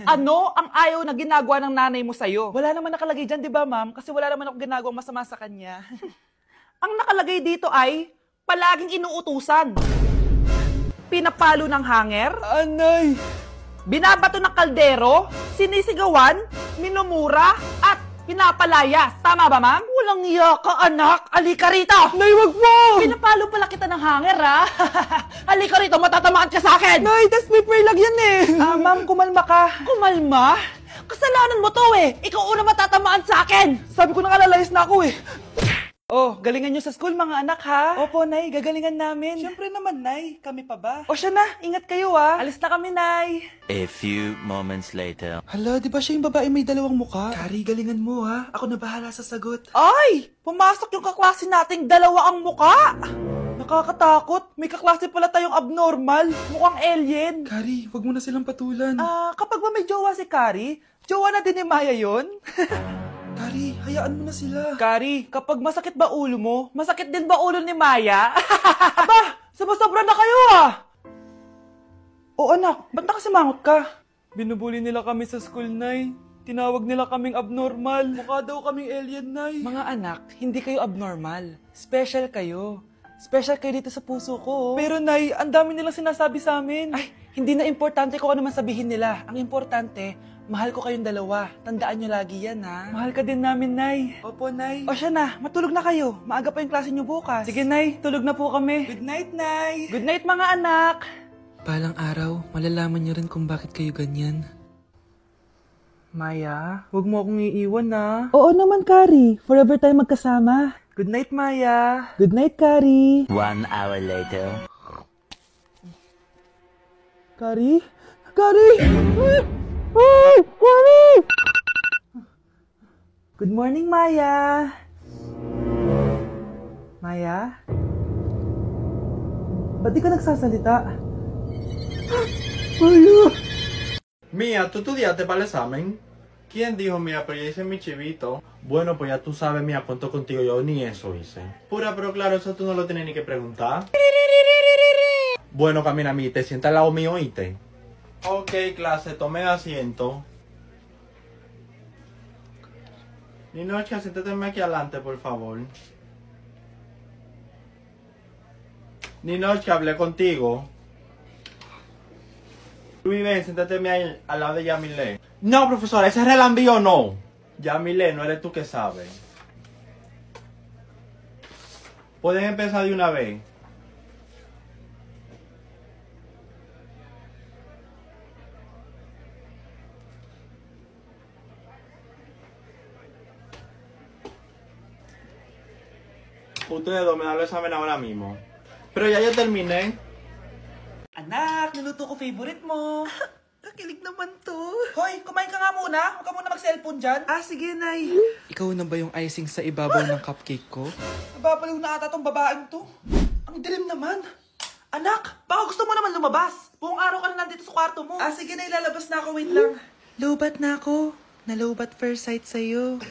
Ano ang ayaw na ginagawa ng nanay mo sa'yo? Wala naman nakalagay dyan, di ba, ma'am? Kasi wala naman ako ginagawang masama sa kanya. Ang nakalagay dito ay palaging inuutusan. Pinapalo ng hanger. Anay! Binabato ng kaldero, sinisigawan, minumura, at pinapalayas. Tama ba, ma'am? Walang iya ka, anak. Halika rito. Nay, wag mo. Pinapalo pala kita ng hanger, ha? Halika rito, matatamaan ka sa akin. Nay, test paper lang yan eh. Ma'am, kumalma ka. Kumalma? Kasalanan mo to eh. Ikaw una matatamaan sa akin. Sabi ko na kalalayas na ako eh. Galingan nyo sa school, mga anak, ha? Opo, Nay, gagalingan namin. Siyempre naman, Nay. Kami pa ba? Siya na. Ingat kayo, ha? Alis na kami, Nay. A few moments later. Hala, di ba siya yung babae may dalawang muka? Kari, galingan mo, ha? Ako na bahala sa sagot. Ay! Pumasok yung kaklase nating dalawa ang muka! Nakakatakot. May kaklase pala tayong abnormal. Mukhang alien. Kari, wag mo na silang patulan. Kapag ba may jowa si Kari, jowa na din ni Maya yun? Kari, hayaan mo na sila. Kari, kapag masakit ba ulo mo, masakit din ba ulo ni Maya? Aba, sumusobra na kayo anak, ba't nakasimangot ka? Binubuli nila kami sa school, Nay. Tinawag nila kaming abnormal. Mukha daw kaming alien, Nay. Mga anak, hindi kayo abnormal. Special kayo. Special kayo dito sa puso ko. Pero, Nay, ang dami nilang sinasabi sa amin. Ay, hindi na importante kung ano man sabihin nila. Ang importante, mahal ko kayong dalawa. Tandaan nyo lagi yan, ha? Mahal ka din namin, Nay. Opo, Nay. O siya na, matulog na kayo. Maaga pa yung klase nyo bukas. Sige, Nay, tulog na po kami. Good night, Nay. Good night, mga anak. Balang araw, malalaman niyo rin kung bakit kayo ganyan. Maya, huwag mo akong iiwan, na. Oo naman, Kari. Forever tayo magkasama. Good night, Maya. Good night, Kari. 1 hour later. Kari? Kari! Ay! Kari! Good morning, Maya. Maya? Ba't di ka nagsasalita? Maya! Mía, ¿tú estudiaste para el examen? ¿Quién dijo, mía, pero ya hice mi chivito? Bueno, pues ya tú sabes, mía, cuento contigo, yo ni eso hice. Pura, pero claro, eso tú no lo tienes ni que preguntar. Bueno, camina, mí, te sientas al lado mío, ¿oíste? Ok, clase, tome asiento. Ninochka, siéntate aquí adelante, por favor. Ninochka, hablé contigo. Luis, ven, siéntate ahí al lado de Yamile. No, profesora, ese relambío no. Yamile, no eres tú que sabes. Pueden empezar de una vez. Ustedes dos me dan el examen ahora mismo. Pero ya yo terminé. Anak, niluto ko favorite mo. Kakilig naman to. Hoy, kumain ka nga muna. Huwag ka muna mag-cellphone dyan. Ah, sige, Nay. Ikaw na ba yung icing sa ibabaw ng cupcake ko? Nababaliw na ata tong babaeng to. Ang dilim naman. Anak, baka gusto mo naman lumabas. Buong araw ka na nandito sa kwarto mo. Ah, sige na, ilalabas na ako. Wait lang. Lowbat na ako. Nalowbat first sight sa'yo.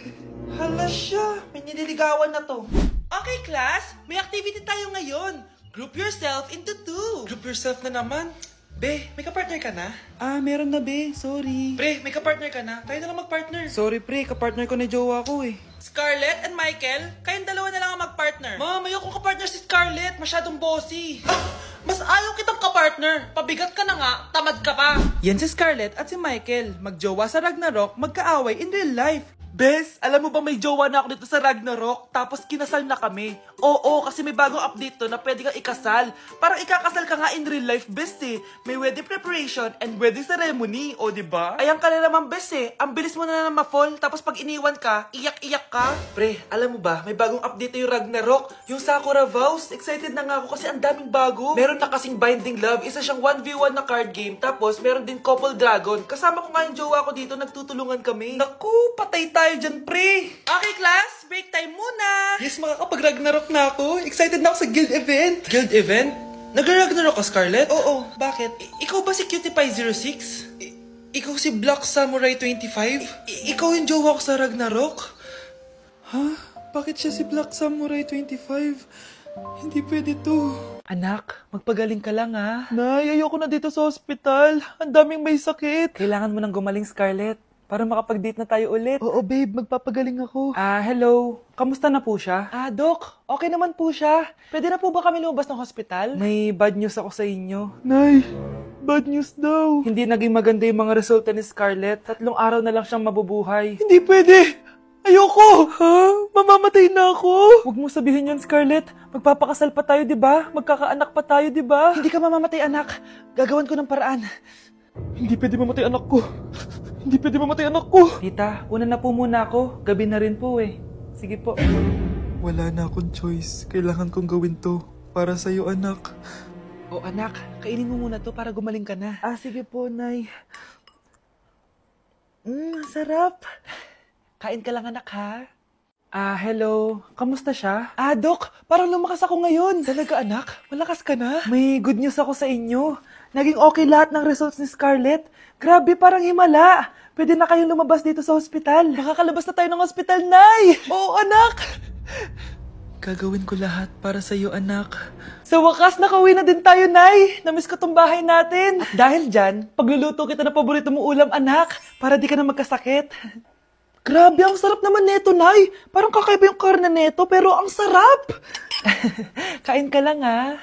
Hala siya. May nililigawan na to. Okay, class. May activity tayo ngayon. Group yourself into 2. Group yourself na naman. Be, may kapartner ka na? Ah, meron na, Be. Sorry. Pre, may kapartner ka na? Tayo na lang magpartner. Sorry, pre. Kapartner ko na jowa ko eh. Scarlett and Michael, kayong dalawa na lang ang magpartner. Ma'am, ayoko kapartner si Scarlett. Masyadong bossy. Mas ayaw kitang kapartner. Pabigat ka na nga, tamad ka pa. Yan si Scarlett at si Michael. Magjowa sa Ragnarok, magkaaway in real life. Bes, alam mo ba may jowa na ako dito sa Ragnarok? Tapos kinasal na kami. Oo, kasi may bagong update to na pwede kang ikasal. Parang ikakasal ka nga in real life, bes eh. May wedding preparation and wedding ceremony, o diba? Ayan ka na naman, bes eh. Ang bilis mo na ma-fall, tapos pag iniwan ka, iyak-iyak ka. Pre, alam mo ba, may bagong update na yung Ragnarok. Yung Sakura Vows. Excited na nga ako kasi ang daming bago. Meron na kasing Binding Love, isa siyang 1v1 na card game. Tapos meron din Couple Dragon. Kasama ko nga yung jowa ko dito, nagtutulungan kami. Naku, patay tayo dyan, pre. Okay, class, break time muna. Yes, makakapag-Ragnarok na ako. Excited na ako sa guild event. Guild event? Nag-Ragnarok ka, Scarlett? Oo, bakit? Ikaw ba si Cutie Pie 06? Ikaw si Black Samurai 25? Ikaw yung jowa ko sa Ragnarok? Ha? Bakit siya si Black Samurai 25? Hindi pwede to. Anak, magpagaling ka lang ha. Nay, ayoko na dito sa ospital. Ang daming may sakit. Kailangan mo nang gumaling, Scarlett. Para makapag-date na tayo ulit. Oo, babe. Magpapagaling ako. Hello. Kamusta na po siya? Doc. Okay naman po siya. Pwede na po ba kami lumabas ng hospital? May bad news ako sa inyo. Nay, bad news daw. Hindi naging maganda yung mga resulta ni Scarlett. 3 araw na lang siyang mabubuhay. Hindi pwede! Ayoko! Ha? Mamamatay na ako! Huwag mo sabihin yun, Scarlett. Magpapakasal pa tayo, di ba? Magkakaanak pa tayo, di ba? Hindi ka mamamatay, anak. Gagawan ko ng paraan. Hindi pwede mamatay anak ko. Hindi pwede mamatay anak ko. Tita, una na po muna ako. Gabi na rin po eh. Sige po. Wala na akong choice. Kailangan kong gawin to. Para sa'yo, anak. O anak, kainin mo muna to para gumaling ka na. Sige po, Nay. Sarap. Kain ka lang, anak, ha? Hello. Kamusta siya? Doc, parang lumakas ako ngayon. Talaga, anak? Malakas ka na? May good news ako sa inyo. Naging okay lahat ng results ni Scarlett. Grabe, parang himala. Pwede na kayong lumabas dito sa ospital. Makakalabas na tayo ng ospital, Nay! Oo, anak! Gagawin ko lahat para sa'yo, anak. Sa wakas, nakauwi na din tayo, Nay. Namiss ko tong bahay natin. At dahil dyan, pagluluto kita na paborito mong ulam, anak, para di ka na magkasakit. Grabe, ang sarap naman neto, Nay. Parang kakaiba yung karne neto, pero ang sarap. Kain ka lang, ha?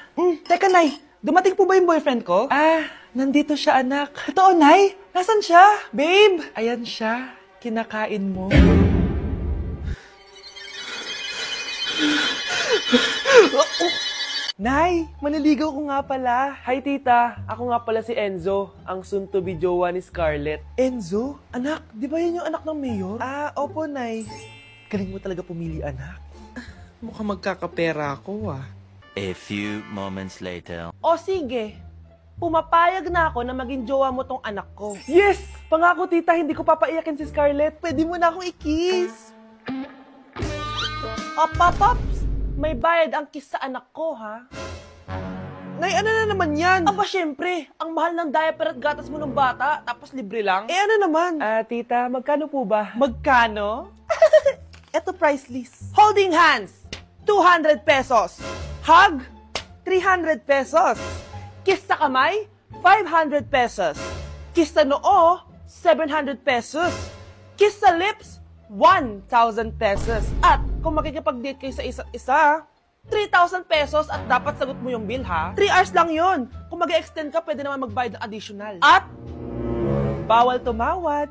Teka, Nay. Dumating po ba yung boyfriend ko? Nandito siya, anak. Totoo, Nay? Nasaan siya? Babe! Ayan siya. Kinakain mo. Nay, maniligaw ko nga pala. Hi, tita. Ako nga pala si Enzo, ang soon-to-be jowa ni Scarlett. Enzo? Anak, di ba yan yung anak ng mayor? Ah, opo, Nay. Galing mo talaga pumili, anak. Mukhang magkakapera ako A few moments later. O sige, pumapayag na ako na maging jowa mo tong anak ko. Yes! Pangako, tita, hindi ko papaiyakin si Scarlett. Pwede mo na akong i-kiss. Pops! May bayad ang kiss sa anak ko, ha? Nay, ano na naman yan? Aba, syempre, ang mahal ng diaper at gatas mo ng bata, tapos libre lang. Eh, ano naman? Tita, magkano po ba? Magkano? Eto price list. Holding hands, 200 pesos. Hug, 300 pesos. Kiss sa kamay, 500 pesos. Kiss sa noo, 700 pesos. Kiss sa lips, 1,000 pesos. At kung makikipag-date kayo sa isa't isa, 3,000 pesos at dapat sagot mo yung bill, ha? 3 hours lang yun. Kung mag-extend ka, pwede naman magbayad ng additional. At bawal tumawad.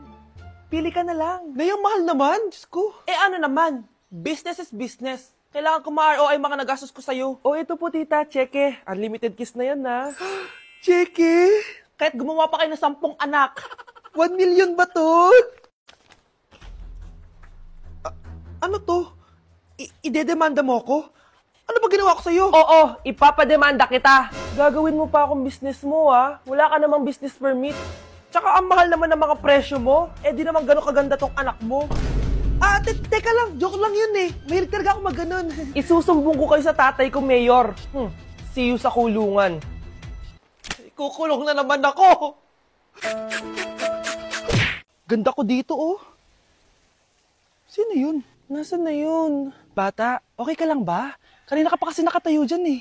Pili ka na lang. Ngayong mahal naman, Diyos ko. Eh ano naman, business is business. Kailangan ko ma-ROI mga nagastos ko sa'yo. O ito po, tita, cheque. Unlimited kiss na yan, na. Cheque? Kahit gumawa pa kayo ng 10 anak. 1 million ba to? Ano to? Idedemanda mo ko? Ano ba ginawa ko sa'yo? Oo, ipapademanda kita. Gagawin mo pa akong business mo, ha? Wala ka namang business permit. Tsaka ang mahal naman ng mga presyo mo. Eh di naman gano'ng kaganda tong anak mo. Teka lang. Joke lang yun eh. Mahilig talaga ako maganon. Isusumbong ko kayo sa tatay ko, Mayor. See you sa kulungan. Kukulong na naman ako. Ganda ko dito, oh. Sino yun? Nasaan na yun? Bata, okay ka lang ba? Kanina ka pa kasi nakatayo dyan eh.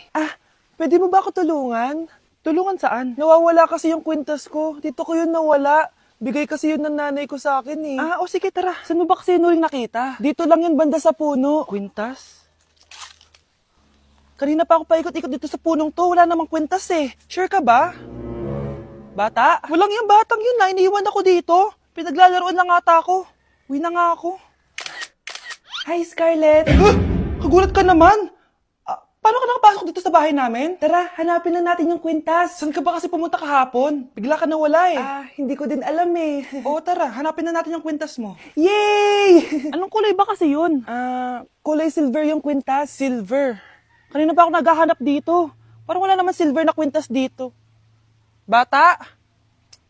Pwede mo ba ako tulungan? Tulungan saan? Nawawala kasi yung kwintas ko. Dito ko yun nawala. Bigay kasi yun ng nanay ko sa akin eh. O sige, tara. Saan mo ba kasi yun uling nakita? Dito lang yun, banda sa puno. Kwintas? Kanina pa ako paikot-ikot dito sa punong to. Wala namang kwintas eh. Sure ka ba? Bata? Walang yung batang yun na. Iniwan ako dito. Pinaglalaroan lang ata ako. Uwi na nga ako. Hi, Scarlett. Kagulat ka naman. Paano ka nakapasok dito sa bahay namin? Tara, hanapin lang natin yung kwintas. Saan ka ba kasi pumunta kahapon? Bigla ka nawala eh. Hindi ko din alam eh. Oo, tara, hanapin na natin yung kwintas mo. Yay! Anong kulay ba kasi yun? Kulay silver yung kwintas. Silver? Kanina pa ako naghahanap dito. Parang wala naman silver na kwintas dito. Bata?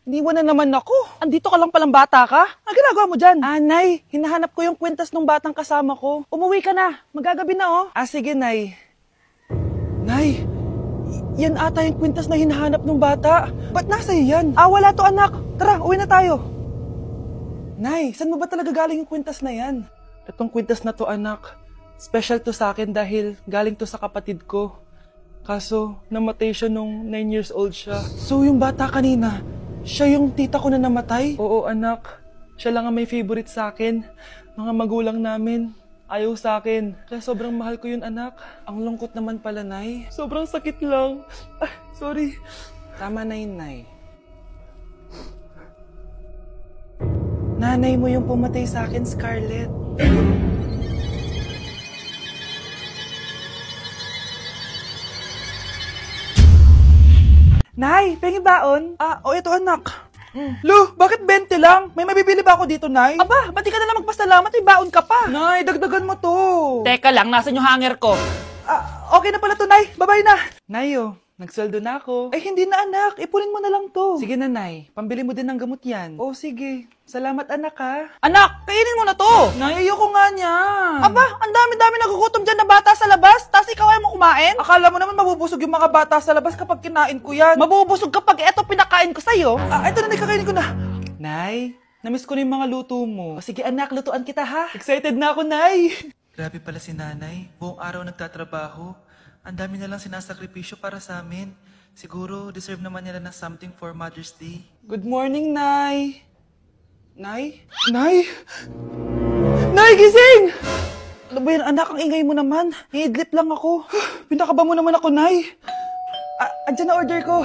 Iniwan na naman ako. Andito ka lang palang bata ka? Ang ginagawa mo dyan? Nay, hinahanap ko yung kwintas ng batang kasama ko. Umuwi ka na. Magagabi na, oh. Sige, Nay. Nay, yan ata yung kwintas na hinahanap ng bata. Ba't nasa iyo yan? Wala to, anak. Tara, uwi na tayo. Nay, saan mo ba talaga galing yung kwintas na yan? Itong kwintas na to, anak. Special to sa akin dahil galing to sa kapatid ko. Kaso, namatay siya nung 9 years old siya. So, yung bata kanina, siya yung tita ko na namatay? Oo, anak. Siya lang ang may favorite sa akin. Mga magulang namin. Ayaw sa akin. Kaya sobrang mahal ko yun, anak. Ang lungkot naman pala, Nay. Sobrang sakit lang. Sorry. Tama na yun, Nay. Nanay mo yung pumatay sa akin, Scarlett. Nay, pengi baon? Ito, anak. Lo, bakit 20 lang? May mabibili ba ako dito, Nay? Aba, ba't di ka na lang magpasalamat? May baon ka pa. Nay, dagdagan mo to. Teka lang, nasan yung hanger ko? Okay na pala to, Nay. Bye-bye na. Nay, nagsweldo na ako. Hindi na, anak. Ipunin mo na lang to. Sige na, Nay. Pambili mo din ng gamot yan. Sige. Salamat, anak, ha. Anak, kainin mo na to. Nay, ayoko nga niyan. Aba, ang dami-dami nagugutom dyan na bata sa labas. Tapos ikaw ay mo kumain? Akala mo naman mabubusog yung mga bata sa labas kapag kinain ko yan. Mabubusog kapag eto pinakain ko sa'yo. Eto na, kakainin ko na. Nay, namiss ko na yung mga luto mo. Sige, anak, lutuan kita, ha. Excited na ako, Nay. Grabe pala si nanay. Buong araw nagtatrabaho. Ang dami na lang sinasakripisyo para sa amin. Siguro, deserve naman nila ng something for Mother's Day. Good morning, Nay. Nay? Nay? Nay, gising! Ano ba yan, anak? Ang ingay mo naman. Iidlip lang ako. Pinakaba mo naman ako, Nay. Andyan na order ko.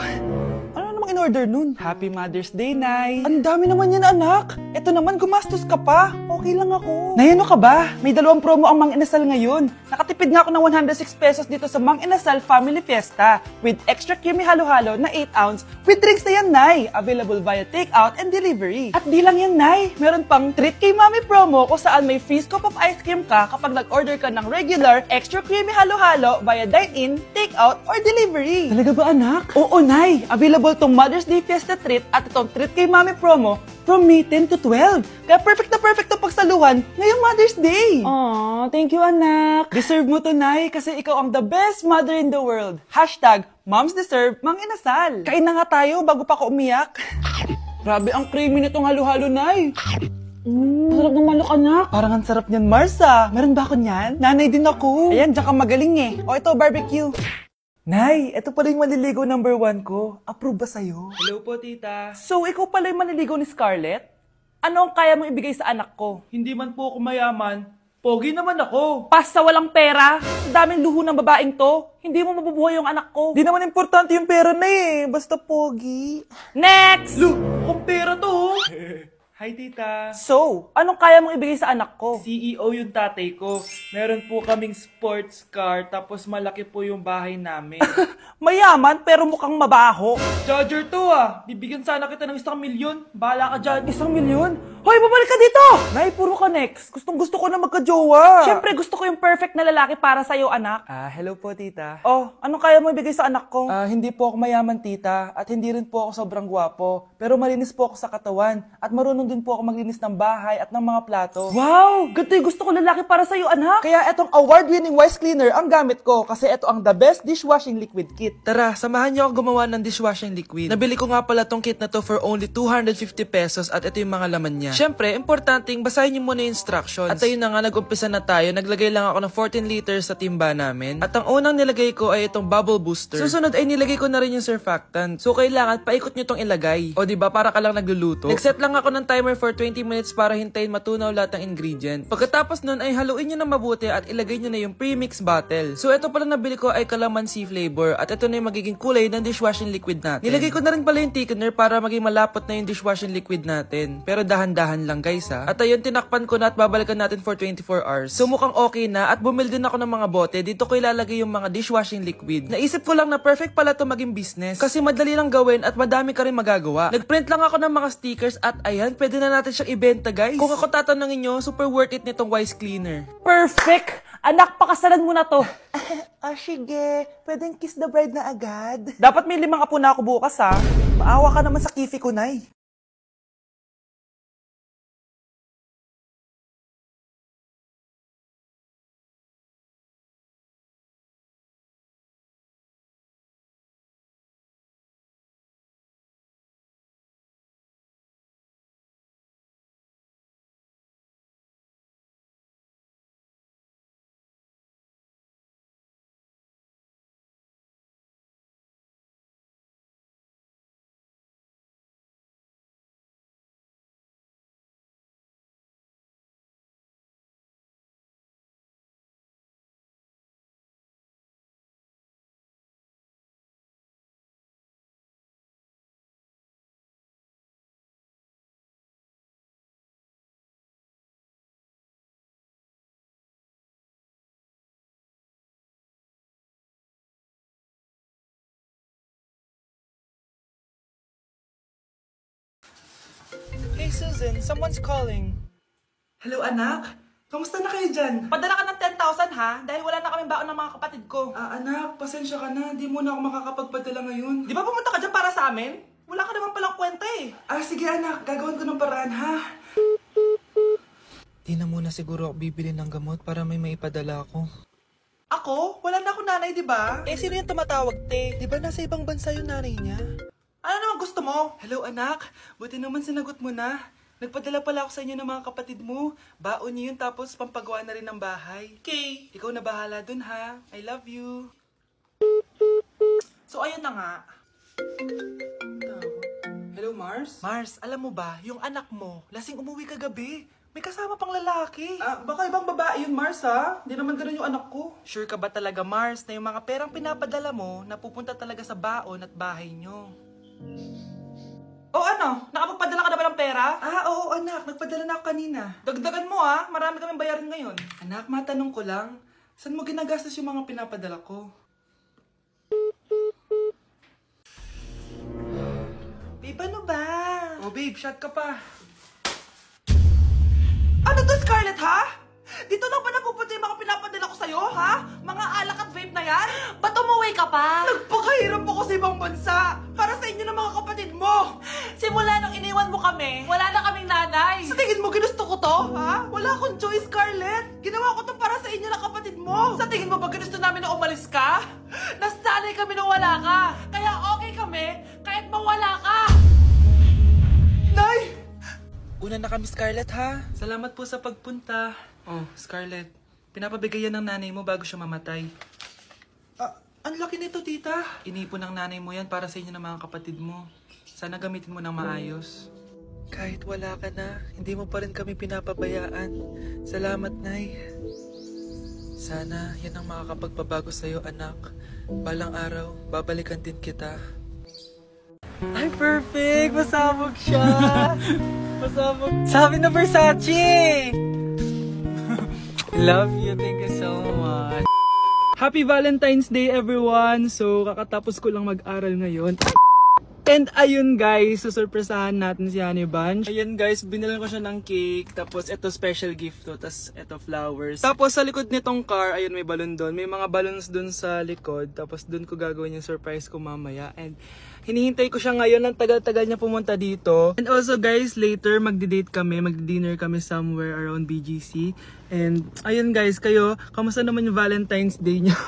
Ano mong in-order nun? Happy Mother's Day, Nay. Ang dami naman yan, anak. Ito naman, gumastos ka pa. Okay lang ako. Nay, ano ka ba? May 2 promo ang Mang Inasal ngayon. Nakatipid nga ako ng 106 pesos dito sa Mang Inasal Family Fiesta with extra creamy halo-halo na 8 ounce with drinks na yan, Nay. Available via takeout and delivery. At di lang yan, Nay. Meron pang Treat kay Mami promo kung saan may free scoop of ice cream ka kapag nag-order ka ng regular extra creamy halo-halo via dine-in, takeout, or delivery. Talaga ba, anak? Oo, Nay. Available tong Mother's Day Fiesta Treat at itong Treat kay Mami promo from May 10 to 12. Kaya perfect na perfect to pagsaluhan ngayong Mother's Day. Aww, thank you, anak. Deserve mo to, Nay, kasi ikaw ang the best mother in the world. Hashtag Moms Deserve Mang Inasal. Kain na nga tayo bago pa ako umiyak. Grabe ang creamy nitong halo-halo, Nay. Sarap ng manok, anak. Parang ang sarap niyan, Marsa. Meron ba ako niyan? Nanay din ako. Ayan, diyan ka magaling eh. O ito, barbecue. Nay, ito pala yung maliligaw number 1 ko. Approve ba sa'yo? Hello po, tita. So, ikaw pala yung maliligaw ni Scarlett? Ano ang kaya mong ibigay sa anak ko? Hindi man po ako mayaman. Pogi naman ako. Pas sa walang pera? Sa daming luho ng babaeng to? Hindi mo mabubuhay yung anak ko. Di naman importante yung pera na eh. Basta pogi. Next! Kung pera to. Hi, tita. So, anong kaya mong ibigay sa anak ko? CEO yung tatay ko. Meron po kaming sports car, tapos malaki po yung bahay namin. Mayaman pero mukhang mabaho. Charger to ah. Bibigyan sana kita ng 1 milyon. Bahala ka dyan. 1 milyon? Hoy, babalik ka dito! Nay, puro ka next. Gustong-gusto ko na magka-jowa. Siyempre, gusto ko yung perfect na lalaki para sa'yo, anak. Hello po, tita. Oh, anong kaya mo ibigay sa anak ko? Hindi po ako mayaman, tita. At hindi rin po ako sobrang gwapo. Pero malinis po ako sa katawan. At marunong din po ako maglinis ng bahay at ng mga plato. Wow! Ganito yung gusto ko lalaki para sa'yo, anak. Kaya etong award-winning Wise Cleaner ang gamit ko kasi ito ang the best dishwashing liquid kit. Tara, samahan niyo ako gumawa ng dishwashing liquid. Nabili ko nga pala tong kit na to for only 250 pesos at ito yung mga laman niya. Siyempre, importanteng basahin niyo muna yung instructions. At ayun na nga, nag-umpisa na tayo. Naglagay lang ako ng 14 liters sa timba namin. At ang unang nilagay ko ay itong bubble booster. Susunod ay nilagay ko na rin yung surfactant. So kailangan paikot niyo tong ilagay. O diba, para ka lang nagluluto. Nag-set lang ako ng timer for 20 minutes para hintayin matunaw lahat ng ingredient. Pagkatapos nun ay haluin niyo na mabuti at ilagay niyo na yung pre-mix bottle. So ito pala nabili ko ay calamansi flavor at ito na yung magiging kulay ng dishwashing liquid natin. Nilagay ko na rin pala yung thickener para maging malapot na yung dishwashing liquid natin. Pero dahan-dahan lang guys ha. At ayun, tinakpan ko na at babalikan natin for 24 hours. So mukhang okay na at bumili din ako ng mga bote. Dito ko ilalagay yung mga dishwashing liquid. Naisip ko lang na perfect pala to maging business. Kasi madali lang gawin at madami ka rin magagawa. Nagprint lang ako ng mga stickers at ayan, pwede na natin siyang ibenta guys. Kung ako tatanungin nyo, super worth it nitong Wise Cleaner. Perfect! Anak, pakasalan mo na to. Sige. Pwedeng kiss the bride na agad. Dapat may 5 apo na ako bukas ha. Maawa ka naman sa kifi ko, Nay. Hey Susan, someone's calling. Hello, anak. Kamusta na kayo dyan? Padala ka ng 10,000 ha, dahil wala na kaming baon ng mga kapatid ko. Anak, pasensya ka na. Di mo na ako makakapagpadala ngayon. Di ba pumunta ka dyan para sa amin? Wala ka naman palang kwenta eh. Sige anak, gagawin ko ng paraan ha. Di na muna siguro ako bibili ng gamot para may maipadala ako. Ako? Wala na ako nanay, di ba? Sino yung tumatawag, te? Di ba nasa ibang bansa yung nanay niya? Ano naman gusto mo? Hello anak, buti naman sinagot mo na. Nagpadala pala ako sa inyo ng mga kapatid mo. Baon niyo yun tapos pampagawa na rin ng bahay. Okay. Ikaw na bahala dun ha. I love you. So ayun na nga. Hello Mars? Mars, alam mo ba, yung anak mo, lasing umuwi kagabi. May kasama pang lalaki. Baka ibang babae yun, Mars, ha? Hindi naman ganun yung anak ko. Sure ka ba talaga, Mars, na yung mga perang pinapadala mo, napupunta talaga sa baon at bahay nyo? Oh ano? Nakapagpadala ka na ba ng pera? Ah, oo anak. Nagpadala na ako kanina. Dagdagan mo marami kaming bayarin ngayon. Anak, matanong ko lang. Saan mo ginagastos yung mga pinapadala ko? Babe, ano ba? Oh babe, shot ka pa. Ano to, Scarlett, ha? Dito lang ba napupunta yung mga pinapadala ko sa'yo, ha? Mga alak at vape na yan? Ba't umuwi ka pa? Nagpakahirap ako sa ibang bansa. Para sa inyo ng mga kapatid mo. Simula nung iniwan mo kami, wala na kaming nanay. Sa tingin mo ginusto ko to, ha? Wala akong choice, Scarlett. Ginawa ko to para sa inyo ng kapatid mo. Sa tingin mo ba ginusto namin na umalis ka? Nasanay kami nung wala ka. Kaya okay kami kahit mawala ka. Nay! Una na kami, Scarlett, ha? Salamat po sa pagpunta. Oh, Scarlett, pinapabigay yan ng nanay mo bago siya mamatay. Ang laki nito, tita. Inipon ng nanay mo yan para sa inyo ng mga kapatid mo. Sana gamitin mo ng maayos. Kahit wala ka na, hindi mo pa rin kami pinapabayaan. Salamat, Nay. Sana yan ang makakapagpabago sa'yo, anak. Balang araw, babalikan din kita. Ay, perfect! Masabog siya! Masabog. Sabi na Versace! Love you, thank you so much. Happy Valentine's Day, everyone! So, kakatapos ko lang mag-aral ngayon. And ayun guys, susurpresahan natin si Honey Bunch. Ayun guys, binilan ko siya ng cake. Tapos ito special gift to. Tapos ito flowers. Tapos sa likod nitong car, ayun may balon doon. May mga balloons doon sa likod. Tapos doon ko gagawin yung surprise ko mamaya. And hinihintay ko siya ngayon. Ang tagal-tagal niya pumunta dito. And also guys, later magdi-date kami. Magdi-dinner kami somewhere around BGC. And ayun guys, kayo, kamusta naman yung Valentine's Day niyo?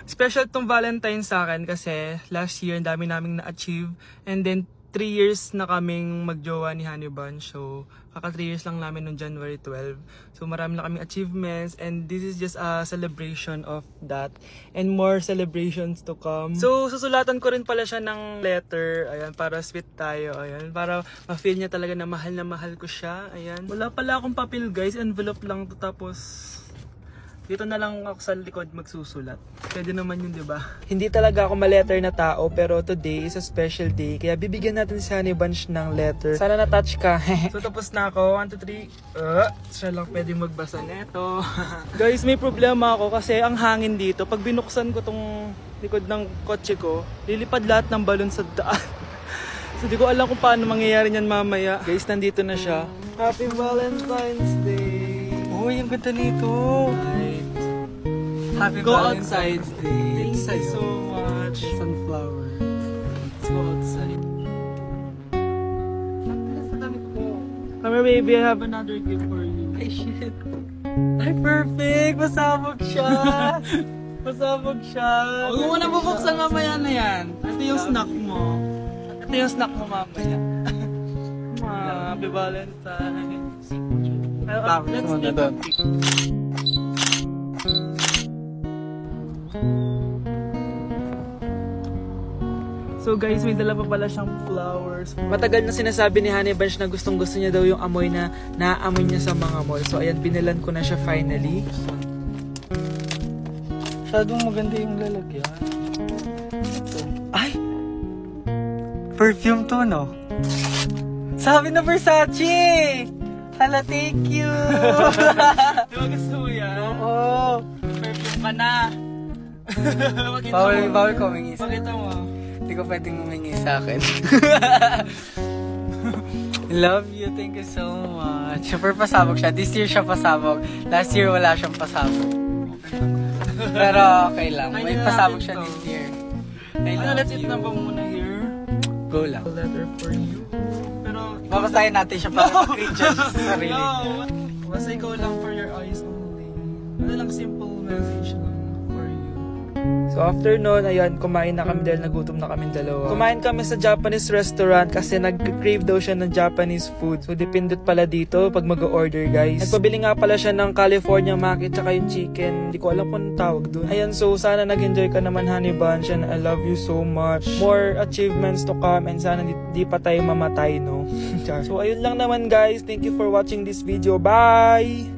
Special tong Valentine's sa akin kasi last year, ang dami naming na-achieve. And then 3 years na kaming magjowa ni Honey Bunch. So, kaka 3 years lang namin noong January 12. So, marami na kaming achievements. And this is just a celebration of that. And more celebrations to come. So, susulatan ko rin pala siya ng letter. Ayan, para sweet tayo. Ayan, para ma-feel niya talaga na mahal ko siya. Ayan. Wala pala akong papel guys. Envelope lang to. Tapos dito na lang ako sa likod magsusulat. Pwede naman yun, di ba? Hindi talaga ako ma-letter na tao, pero today is a special day. Kaya bibigyan natin si Honey Bunch ng letter. Sana na-touch ka. So tapos na ako. 1, 2, 3. Siya lang pwede magbasa neto. Guys, may problema ako kasi ang hangin dito. Pag binuksan ko tong likod ng kotse ko, lilipad lahat ng balon sa daan. So di ko alam kung paano mangyayari niyan mamaya. Guys, nandito na siya. Happy Valentine's Day! Uy, ang ganda nito! Happy Valentine's Day! Thank you so much! Sunflower. Let's go outside. Come here, baby. I have another gift for you. Ay, shit. Ay, perfect! Masabog siya! Masabog siya! Huwag mo na bubuksan mamaya na yan. Ito yung snack mo. Ito yung snack mo mamaya. Happy Valentine's. Let's take a pic. So guys, may dala pa pala siyang flowers. Matagal na sinasabi ni Honey Bunch na gustong gusto niya daw yung amoy na naaamoy niya sa mga mall. So ayan, binilan ko na siya finally. Masyadong maganda yung lalagyan. Ay! Perfume to, no? Sabi na Versace! Hala, thank you! Di ba gusto mo yan? Oo! Perfume ka na! Bawal ko humingi. Pakita mo. Hindi ko pwedeng humingi sa akin. Love you, thank you so much. Super pasabog siya. This year siya pasabog. Last year wala siyang pasabog. Pero okay lang. May pasabog siya this year. Let's eat na ba muna here? Go lang. A letter for you. Pero babasahin natin siya para mag-read siya sa sarili. No! Basta ikaw lang for your eyes only. Ano lang, simple message lang for you. So after nun, ayan, kumain na kami dahil nagutom na kami dalawa. Kumain kami sa Japanese restaurant kasi nag-crave daw siya ng Japanese food. So dependent pala dito pag mag-order, guys. Nagpabili nga pala siya ng California Maki tsaka yung chicken. Hindi ko alam kung anong tawag dun. Ayan, so sana nag-enjoy ka naman, Honey Bunch, and I love you so much. More achievements to come and sana di pa tayo mamatay, no? So ayun lang naman, guys. Thank you for watching this video. Bye!